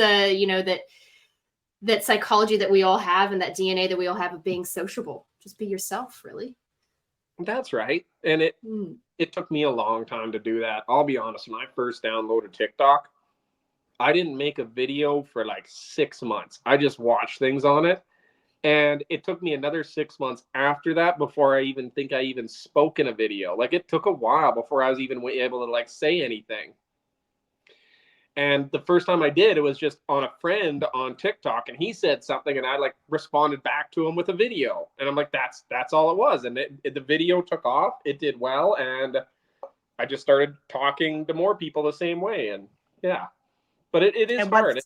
that psychology that we all have, and that DNA that we all have of being sociable. Just be yourself, really. That's right. And it took me a long time to do that. I'll be honest, when I first downloaded TikTok, I didn't make a video for like 6 months. I just watched things on it. And it took me another 6 months after that before I even spoke in a video. Like, it took a while before I was even able to like say anything. And the first time I did, it was just on a friend on TikTok, and he said something, and I like responded back to him with a video, and I'm like, that's all it was. And the video took off, it did well, and I just started talking to more people the same way. And yeah, but it is hard.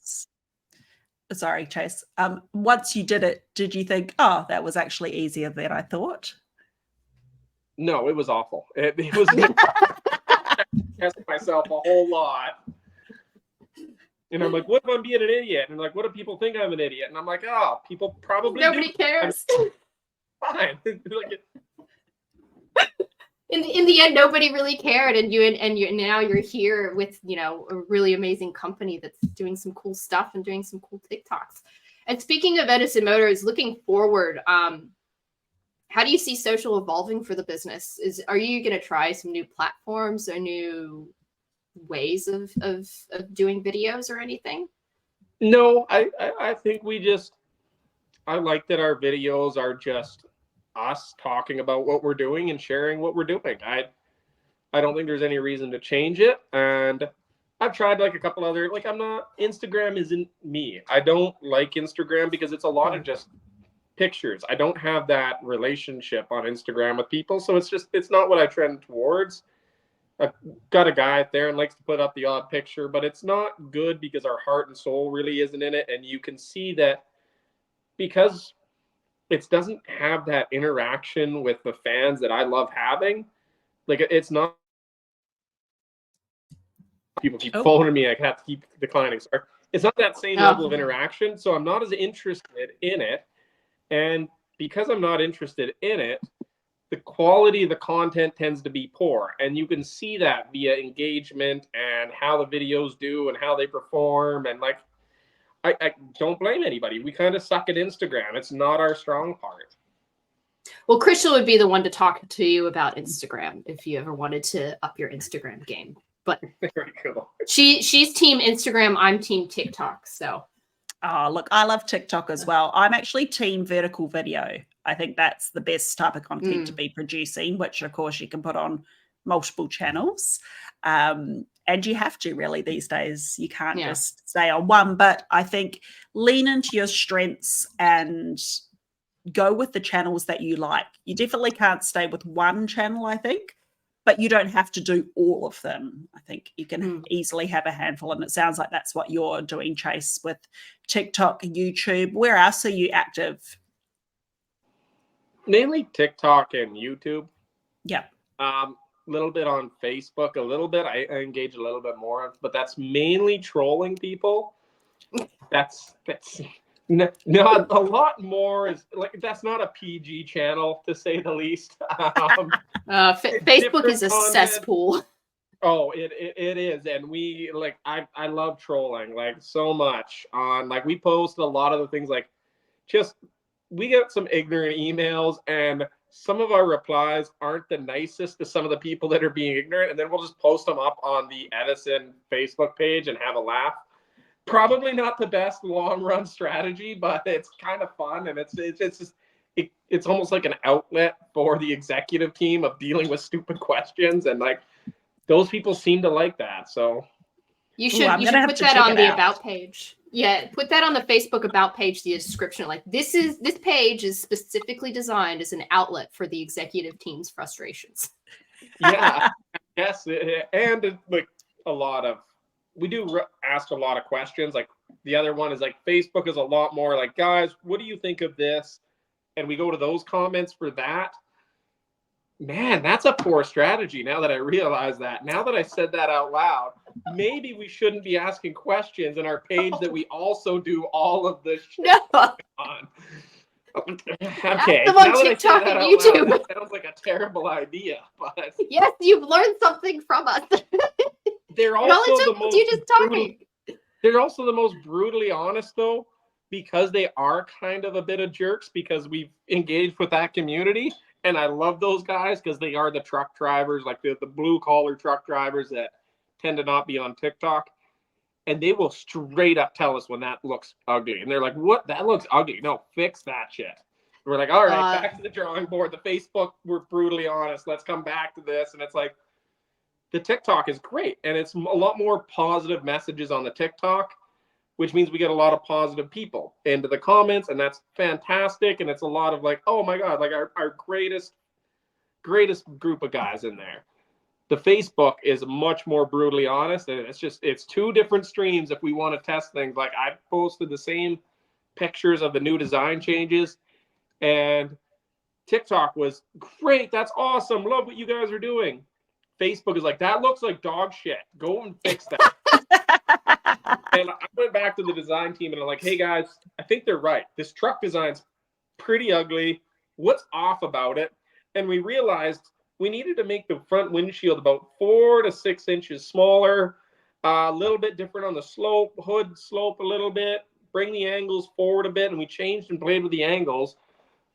Sorry, Chace. Once you did it, did you think, oh, that was actually easier than I thought? No, it was awful. It was testing myself a whole lot. And I'm like, what if I'm being an idiot? And like, what if people think I'm an idiot? And I'm like, oh, people probably Nobody cares. Fine. In the end, nobody really cared, and now you're here with a really amazing company that's doing some cool stuff and doing some cool TikToks. And speaking of Edison Motors, looking forward, how do you see social evolving for the business? Are you going to try some new platforms or new ways of doing videos or anything? No, I think I like that our videos are just us talking about what we're doing and sharing what we're doing. I don't think there's any reason to change it. And I've tried like a couple other, like Instagram isn't me. I don't like Instagram because it's a lot of just pictures. I don't have that relationship on Instagram with people. So it's not what I trend towards. I've got a guy out there and likes to put up the odd picture, but it's not good because our heart and soul really isn't in it. And you can see that because it doesn't have that interaction with the fans that I love having. Like it's not. People keep phoning me. I have to keep declining. Sorry. It's not that same level of interaction. So I'm not as interested in it. And because I'm not interested in it, the quality of the content tends to be poor. And you can see that via engagement and how the videos do and how they perform. And like, I don't blame anybody. We kind of suck at Instagram. It's not our strong part. Well, Christian would be the one to talk to you about Instagram if you ever wanted to up your Instagram game. But very cool. She's team Instagram. I'm team TikTok. So. Oh, look, I love TikTok as well. I'm actually team vertical video. I think that's the best type of content to be producing, which of course you can put on multiple channels. And you have to really these days. You can't just stay on one. But I think lean into your strengths and go with the channels that you like. You definitely can't stay with one channel, I think, but you don't have to do all of them. I think you can easily have a handful. And it sounds like that's what you're doing, Chace, with TikTok, YouTube. Where else are you active? Mainly TikTok and YouTube. Yeah. A little bit on Facebook, a little bit. I engage a little bit more, but that's mainly trolling people. That's not a lot more. Is like that's not a PG channel to say the least. Facebook is a cesspool. Oh, it is, and we like I love trolling like so much. On like we post a lot of the things like just we get some ignorant emails and. Some of our replies aren't the nicest to some of the people that are being ignorant, and then we'll just post them up on the Edison Facebook page and have a laugh. Probably not the best long-run strategy, but it's kind of fun, and it's almost like an outlet for the executive team of dealing with stupid questions, and like those people seem to like that. So you should put that on the about page. Yeah, put that on the Facebook about page, the description. Like this page is specifically designed as an outlet for the executive team's frustrations. Yeah, yes, and like we do ask a lot of questions. Like the other one is like Facebook is a lot more like, guys, what do you think of this? And we go to those comments for that. Man, that's a poor strategy now that I realize that. Now that I said that out loud, maybe we shouldn't be asking questions in our page that we also do all of this shit on. Okay, now that TikTok and YouTube. That sounds like a terrible idea, but yes, you've learned something from us. They're also They're also the most brutally honest though, because they are kind of a bit of jerks because we've engaged with that community. And I love those guys because they are the truck drivers, like the blue collar truck drivers that tend to not be on TikTok. And they will straight up tell us when that looks ugly. And they're like, what? That looks ugly. No, fix that shit. And we're like, all right, back to the drawing board. The Facebook, we're brutally honest. Let's come back to this. And it's like, the TikTok is great, and it's a lot more positive messages on the TikTok, which means we get a lot of positive people into the comments, and that's fantastic. And it's a lot of like, oh my God, like our greatest group of guys in there. The Facebook is much more brutally honest, and it's two different streams if we want to test things. Like I posted the same pictures of the new design changes, and TikTok was great. That's awesome. Love what you guys are doing. Facebook is like, that looks like dog shit. Go and fix that. And I went back to the design team and I'm like, hey guys, I think they're right. This truck design's pretty ugly. What's off about it? And we realized we needed to make the front windshield about 4 to 6 inches smaller, a little bit different on the slope, hood slope a little bit, bring the angles forward a bit. And we changed and played with the angles,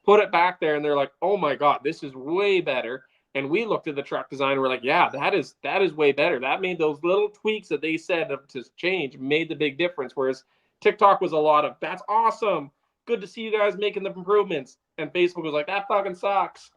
put it back there. And they're like, oh my God, this is way better. And we looked at the truck design and we're like, yeah, that is way better. That made those little tweaks that they said to change made the big difference. Whereas TikTok was a lot of, that's awesome. Good to see you guys making the improvements. And Facebook was like, that fucking sucks.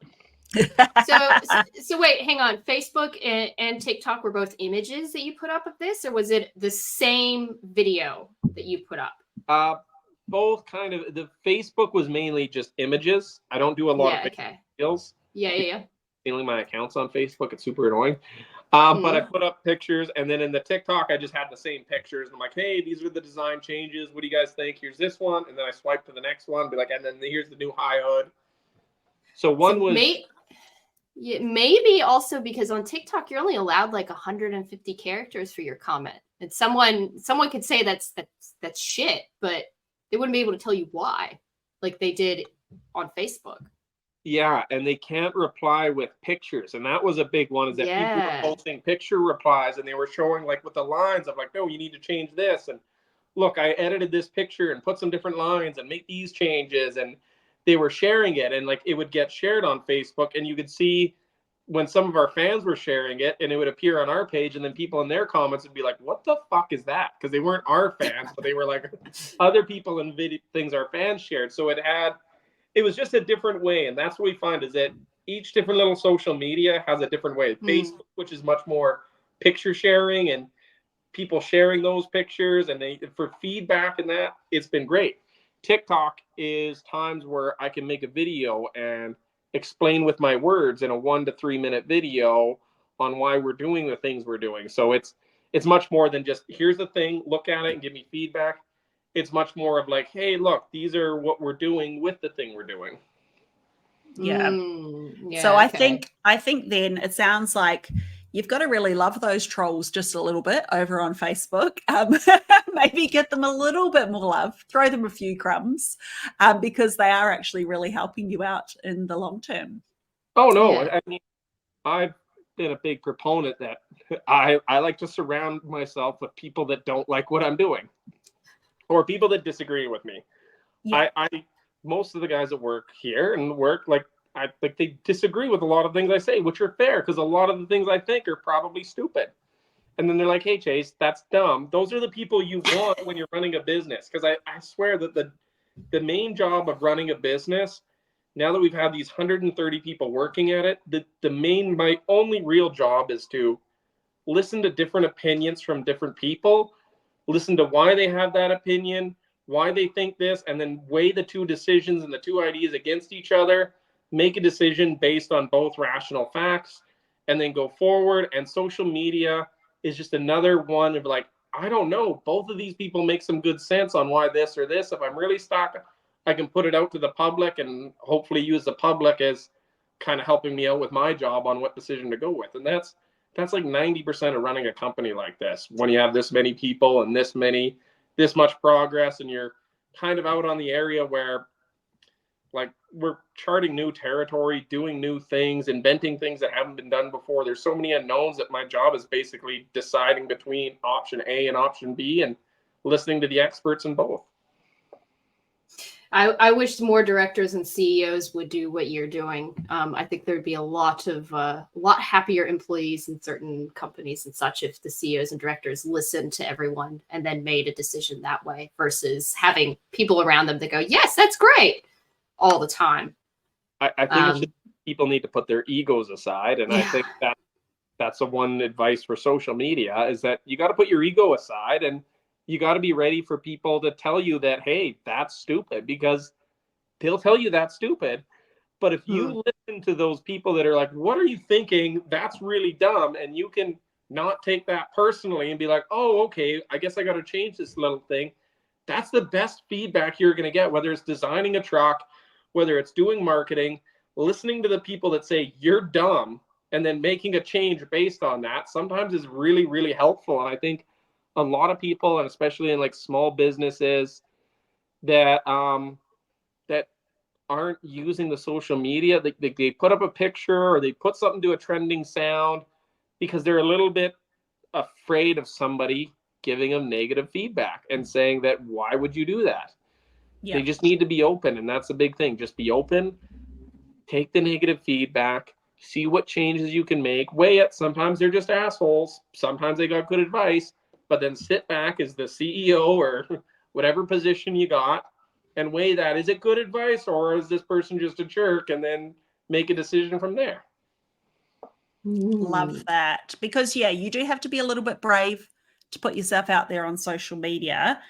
So wait, hang on. Facebook and TikTok were both images that you put up of this, or was it the same video that you put up? Both kind of. The Facebook was mainly just images. I don't do a lot of skills. Yeah. Stealing my accounts on Facebook. It's super annoying. But I put up pictures, and then in the TikTok, I just had the same pictures. I'm like, hey, these are the design changes. What do you guys think? Here's this one. And then I swipe to the next one, be like, and then here's the new high hood. So one was... Maybe also because on TikTok, you're only allowed like 150 characters for your comment. And someone could say that's shit, but they wouldn't be able to tell you why, like they did on Facebook. Yeah, and they can't reply with pictures. And that was a big one, is that people were posting picture replies and they were showing like with the lines of like, no, you need to change this. And look, I edited this picture and put some different lines and make these changes. And they were sharing it, and like it would get shared on Facebook, and you could see when some of our fans were sharing it and it would appear on our page, and then people in their comments would be like, what the fuck is that? Because they weren't our fans, but they were like other people in video things our fans shared. So it was just a different way. And that's what we find, is that each different little social media has a different way. Facebook, which is much more picture sharing and people sharing those pictures, and for feedback and that, it's been great. TikTok is times where I can make a video and explain with my words in a 1 to 3 minute video on why we're doing the things we're doing. So it's much more than just, here's the thing, look at it and give me feedback. It's much more of like, hey, look, these are what we're doing with the thing we're doing. Yeah. So I think then it sounds like you've got to really love those trolls just a little bit over on Facebook. Maybe get them a little bit more love, throw them a few crumbs, because they are actually really helping you out in the long term. Oh, no. Yeah. I mean, I've been a big proponent that I like to surround myself with people that don't like what I'm doing or people that disagree with me. Yeah. Most of the guys that work here and they disagree with a lot of things I say, which are fair, because a lot of the things I think are probably stupid. And then they're like, hey, Chace, that's dumb. Those are the people you want when you're running a business. Because I swear that the main job of running a business, now that we've had these 130 people working at it, my only real job is to listen to different opinions from different people, listen to why they have that opinion, why they think this, and then weigh the two decisions and the two ideas against each other, make a decision based on both rational facts, and then go forward. And social media is just another one of like, I don't know, both of these people make some good sense on why this or this. If I'm really stuck, I can put it out to the public and hopefully use the public as kind of helping me out with my job on what decision to go with. And that's like 90% of running a company like this. When you have this many people and this much progress, and you're kind of out on the area where like we're charting new territory, doing new things, inventing things that haven't been done before. There's so many unknowns that my job is basically deciding between option A and option B and listening to the experts in both. I wish more directors and CEOs would do what you're doing. I think there'd be a lot happier employees in certain companies and such if the CEOs and directors listened to everyone and then made a decision that way, versus having people around them that go, yes, that's great, all the time. I think it's just people need to put their egos aside. And I think that's the one advice for social media, is that you got to put your ego aside, and you got to be ready for people to tell you that, hey, that's stupid, because they'll tell you that's stupid. But if you listen to those people that are like, what are you thinking? That's really dumb. And you can not take that personally and be like, oh, okay, I guess I got to change this little thing. That's the best feedback you're going to get, whether it's designing a truck, whether it's doing marketing, listening to the people that say you're dumb and then making a change based on that sometimes is really, really helpful. And I think a lot of people, and especially in like small businesses that, that aren't using the social media, they put up a picture or they put something to a trending sound because they're a little bit afraid of somebody giving them negative feedback and saying that, why would you do that? Yeah. They just need to be open. And that's the big thing. Just be open, take the negative feedback, see what changes you can make, weigh it. Sometimes they're just assholes. Sometimes they got good advice, but then sit back as the CEO or whatever position you got and weigh that. Is it good advice, or is this person just a jerk? And then make a decision from there. Love that. Because, yeah, you do have to be a little bit brave to put yourself out there on social media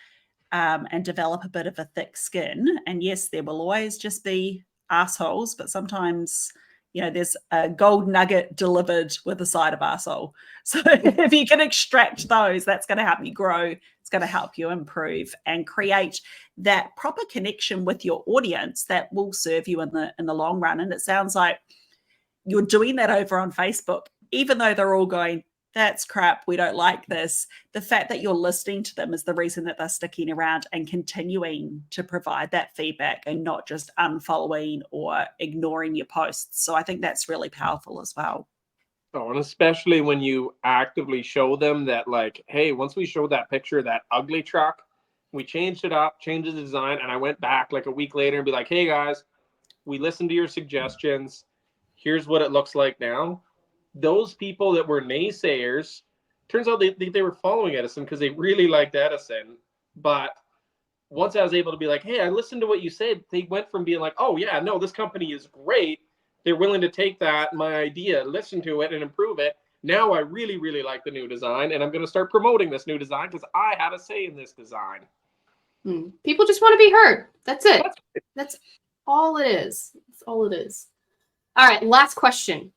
and develop a bit of a thick skin. And yes, there will always just be assholes, but sometimes, you know, there's a gold nugget delivered with a side of arsehole. So if you can extract those, that's going to help you grow. It's going to help you improve and create that proper connection with your audience that will serve you in the long run. And it sounds like you're doing that over on Facebook, even though they're all going, that's crap, we don't like this. The fact that you're listening to them is the reason that they're sticking around and continuing to provide that feedback and not just unfollowing or ignoring your posts. So I think that's really powerful as well. Oh, and especially when you actively show them that, like, hey, once we showed that picture of that ugly truck, we changed it up, changed the design, and I went back like a week later and be like, hey guys, we listened to your suggestions. Here's what it looks like now. Those people that were naysayers, turns out they were following Edison because they really liked Edison. But once I was able to be like, hey, I listened to what you said, they went from being like, oh yeah, no, this company is great. They're willing to take that, my idea, listen to it and improve it. Now I really, really like the new design, and I'm going to start promoting this new design because I had a say in this design. People just want to be heard. That's it. That's all it is. That's all it is. All right, last question.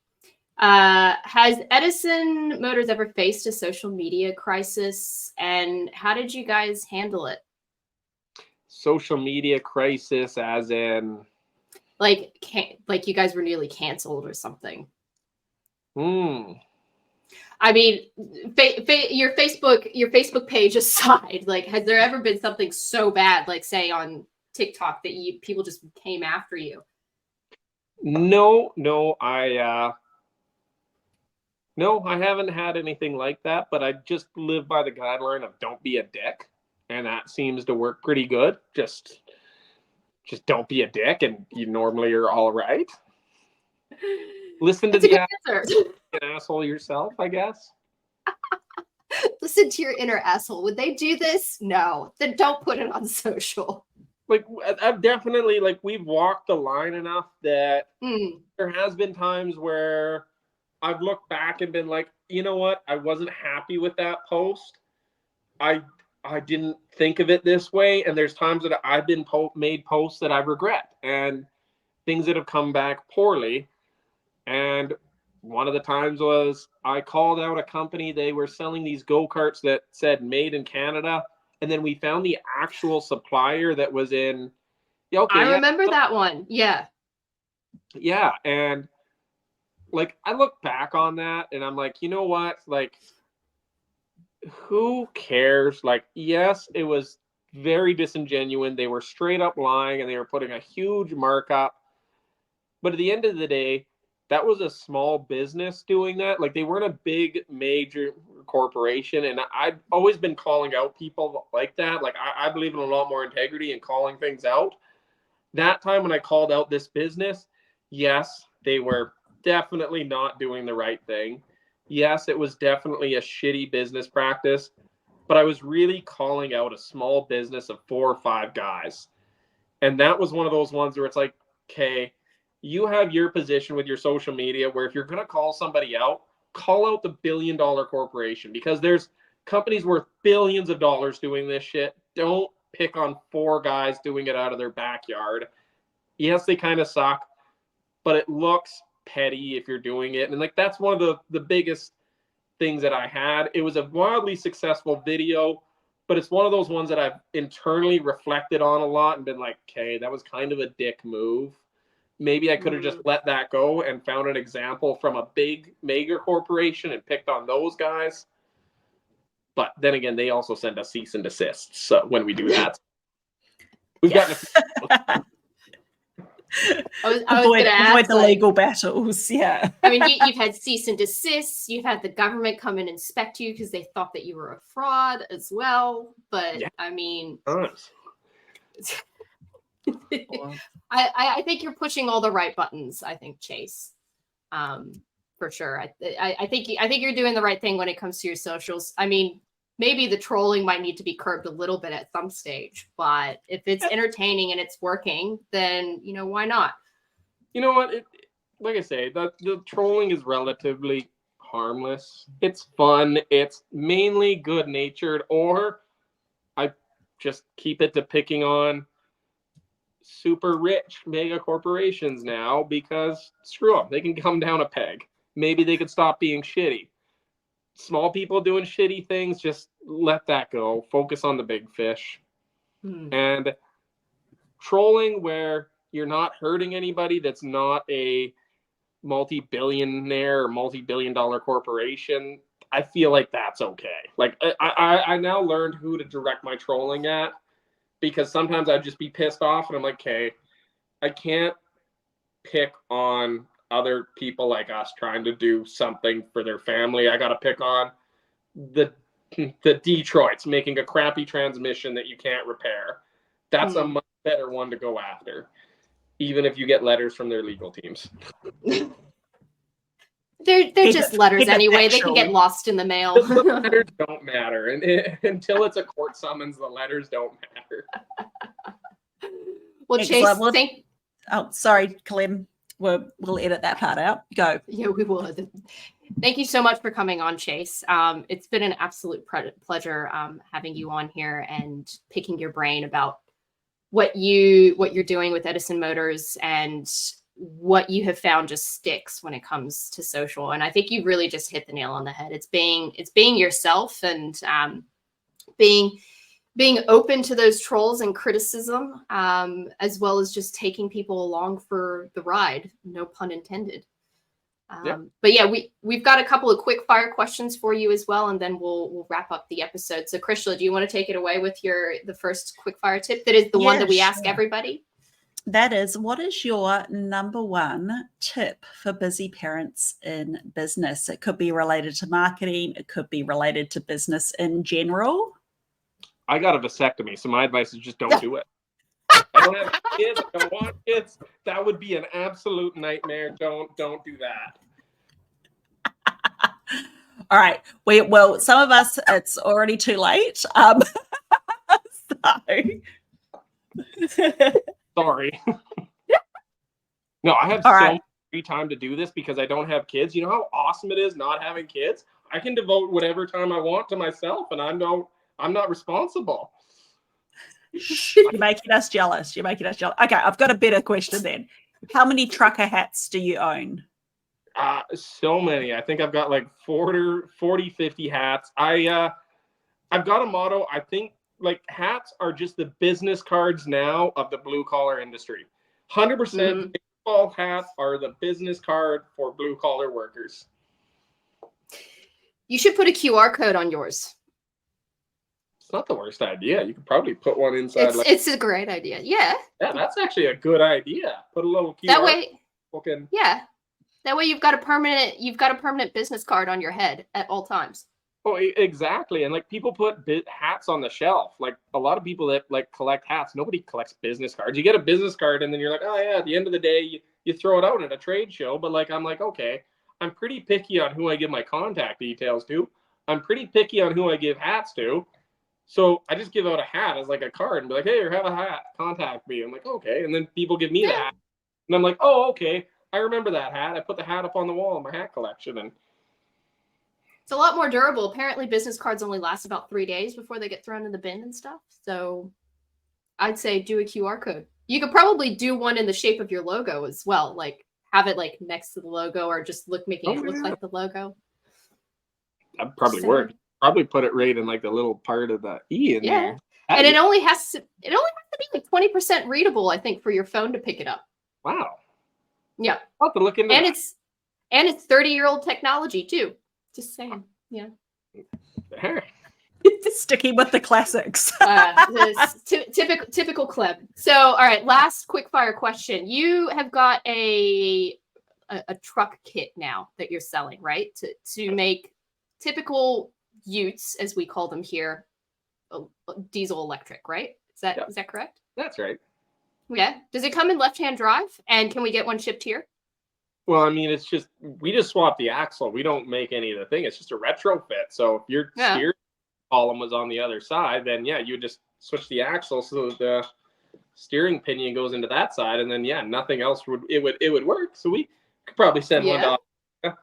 Has Edison Motors ever faced a social media crisis, and how did you guys handle it? Social media crisis as in? Like you guys were nearly canceled or something. I mean, your Facebook page aside, like, has there ever been something so bad, like say on TikTok, that people just came after you? No, I haven't had anything like that, but I just live by the guideline of don't be a dick, and that seems to work pretty good. Just don't be a dick, and you normally are all right. Listen to the an asshole yourself, I guess. Listen to your inner asshole. Would they do this? No. Then don't put it on social. Like, I've definitely, like, we've walked the line enough that there has been times where I've looked back and been like, you know what? I wasn't happy with that post. I didn't think of it this way. And there's times that I've been made posts that I regret and things that have come back poorly. And one of the times was I called out a company. They were selling these go-karts that said made in Canada. And then we found the actual supplier that was in. Yeah, okay, I remember that one. Yeah. Yeah. And like, I look back on that and I'm like, you know what? Like, who cares? Like, yes, it was very disingenuous. They were straight up lying and they were putting a huge markup. But at the end of the day, that was a small business doing that. Like, they weren't a big, major corporation. And I've always been calling out people like that. Like, I believe in a lot more integrity and calling things out. That time when I called out this business, yes, they were definitely not doing the right thing. Yes, it was definitely a shitty business practice. But I was really calling out a small business of 4 or 5 guys. And that was one of those ones where it's like, okay, you have your position with your social media where if you're going to call somebody out, call out the billion-dollar corporation, because there's companies worth billions of dollars doing this shit. Don't pick on 4 guys doing it out of their backyard. Yes, they kind of suck, but it looks petty if you're doing it. And like, that's one of the biggest things that I had. It was a wildly successful video, but it's one of those ones that I've internally reflected on a lot and been like, okay, that was kind of a dick move. Maybe I could have just let that go and found an example from a big mega corporation and picked on those guys. But then again, they also send us cease and desists. So when we do that, we've gotten I was avoid gonna ask, the legal battles. Yeah. I mean, you've had cease and desists. You've had the government come and inspect you because they thought that you were a fraud as well. But yeah. I mean, I think you're pushing all the right buttons. I think, Chace, for sure. I think you're doing the right thing when it comes to your socials. I mean, maybe the trolling might need to be curbed a little bit at some stage, but if it's entertaining and it's working, then, you know, why not? You know what? Like I say, the trolling is relatively harmless. It's fun. It's mainly good-natured, or I just keep it to picking on super rich mega corporations now, because screw them. They can come down a peg. Maybe they could stop being shitty. Small people doing shitty things, just let that go. Focus on the big fish. And trolling where you're not hurting anybody that's not a multi-billionaire or multi-billion-dollar corporation, I feel like that's okay. Like, I now learned who to direct my trolling at, because sometimes I'd just be pissed off and I'm like, okay, I can't pick on other people like us trying to do something for their family. I got to pick on the Detroits making a crappy transmission that you can't repair. That's a much better one to go after, even if you get letters from their legal teams. They're just letters anyway. They can get lost in the mail. The letters don't matter, and until it's a court summons, the letters don't matter. Well, Chace, oh, sorry, Clem. We'll edit that part out. Go. Yeah, we will. Thank you so much for coming on, Chace. It's been an absolute pleasure having you on here and picking your brain about what you're doing with Edison Motors and what you have found just sticks when it comes to social. And I think you really just hit the nail on the head. It's being yourself and being open to those trolls and criticism, as well as just taking people along for the ride. No pun intended. But yeah, we've got a couple of quick fire questions for you as well, and then we'll wrap up the episode. So, Krishla, do you want to take it away with the first quick fire tip? That is the one that we ask everybody. That is, what is your number one tip for busy parents in business? It could be related to marketing. It could be related to business in general. I got a vasectomy, so my advice is just don't do it. I don't have kids. I don't want kids. That would be an absolute nightmare. Don't do that. All right. Well, some of us, it's already too late. Sorry. No, I have much free time to do this because I don't have kids. You know how awesome it is not having kids? I can devote whatever time I want to myself, and I'm not responsible. You're making us jealous. Okay, I've got a better question then. How many trucker hats do you own? So many. I think I've got like 40, 50 hats. I've got a motto. I think like hats are just the business cards now of the blue collar industry. 100% baseball hats are the business card for blue collar workers. You should put a QR code on yours. It's not the worst idea. You could probably put one inside. It's a great idea. Yeah. Yeah, that's actually a good idea. Put a little QR. That way. Okay. Yeah. That way you've got a permanent business card on your head at all times. Oh, exactly. And like people put hats on the shelf. Like a lot of people that like collect hats, nobody collects business cards. You get a business card and then you're like, oh yeah, at the end of the day, you throw it out at a trade show. But like, I'm like, okay, I'm pretty picky on who I give my contact details to. I'm pretty picky on who I give hats to. So I just give out a hat as like a card and be like, hey, here, have a hat, contact me. I'm like, okay. And then people give me the hat. And I'm like, oh, okay. I remember that hat. I put the hat up on the wall in my hat collection. And It's a lot more durable. Apparently, business cards only last about 3 days before they get thrown in the bin and stuff. So I'd say do a QR code. You could probably do one in the shape of your logo as well. Like have it like next to the logo or just making it look like the logo. That'd probably work. Probably put it right in like the little part of the E in there. And it only has to be like 20% readable, I think, for your phone to pick it up. Wow. Yeah. I'll have to look into that. It's 30-year-old technology too. Just saying. Yeah. Sticking with the classics. Typical Cleb. So, all right, last quick fire question. You have got a truck kit now that you're selling, right? To make typical utes, as we call them here, diesel electric, right? Is that correct? That's right. Yeah. Does it come in left-hand drive? And can we get one shipped here? Well, I mean, we just swap the axle. We don't make any of the thing. It's just a retrofit. So if your steering column was on the other side, then you would just switch the axle so that the steering pinion goes into that side, and then nothing else would work. So we could probably send one to.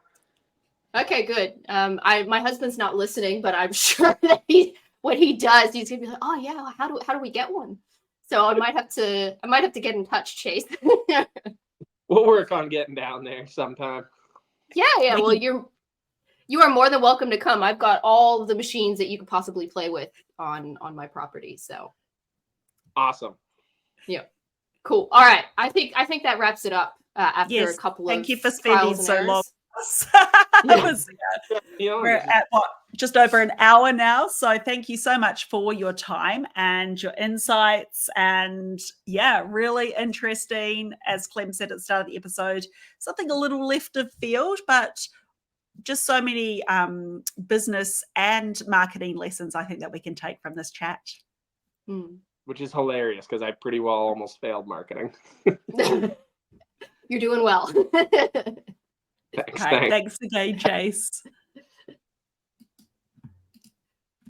Okay, good. My husband's not listening, but I'm sure that when he does, he's gonna be like, oh yeah, how do we get one? So I might have to get in touch, Chace. We'll work on getting down there sometime. Yeah. Well, you are more than welcome to come. I've got all of the machines that you could possibly play with on my property. So awesome. Yeah. Cool. All right. I think that wraps it up after a couple of thank you for spending so long. We're at just over an hour now, so thank you so much for your time and your insights, and really interesting, as Clem said at the start of the episode, something a little left of field, but just so many business and marketing lessons I think that we can take from this chat. Which is hilarious because I pretty well almost failed marketing. You're doing well. Thanks. Thanks again, Chace.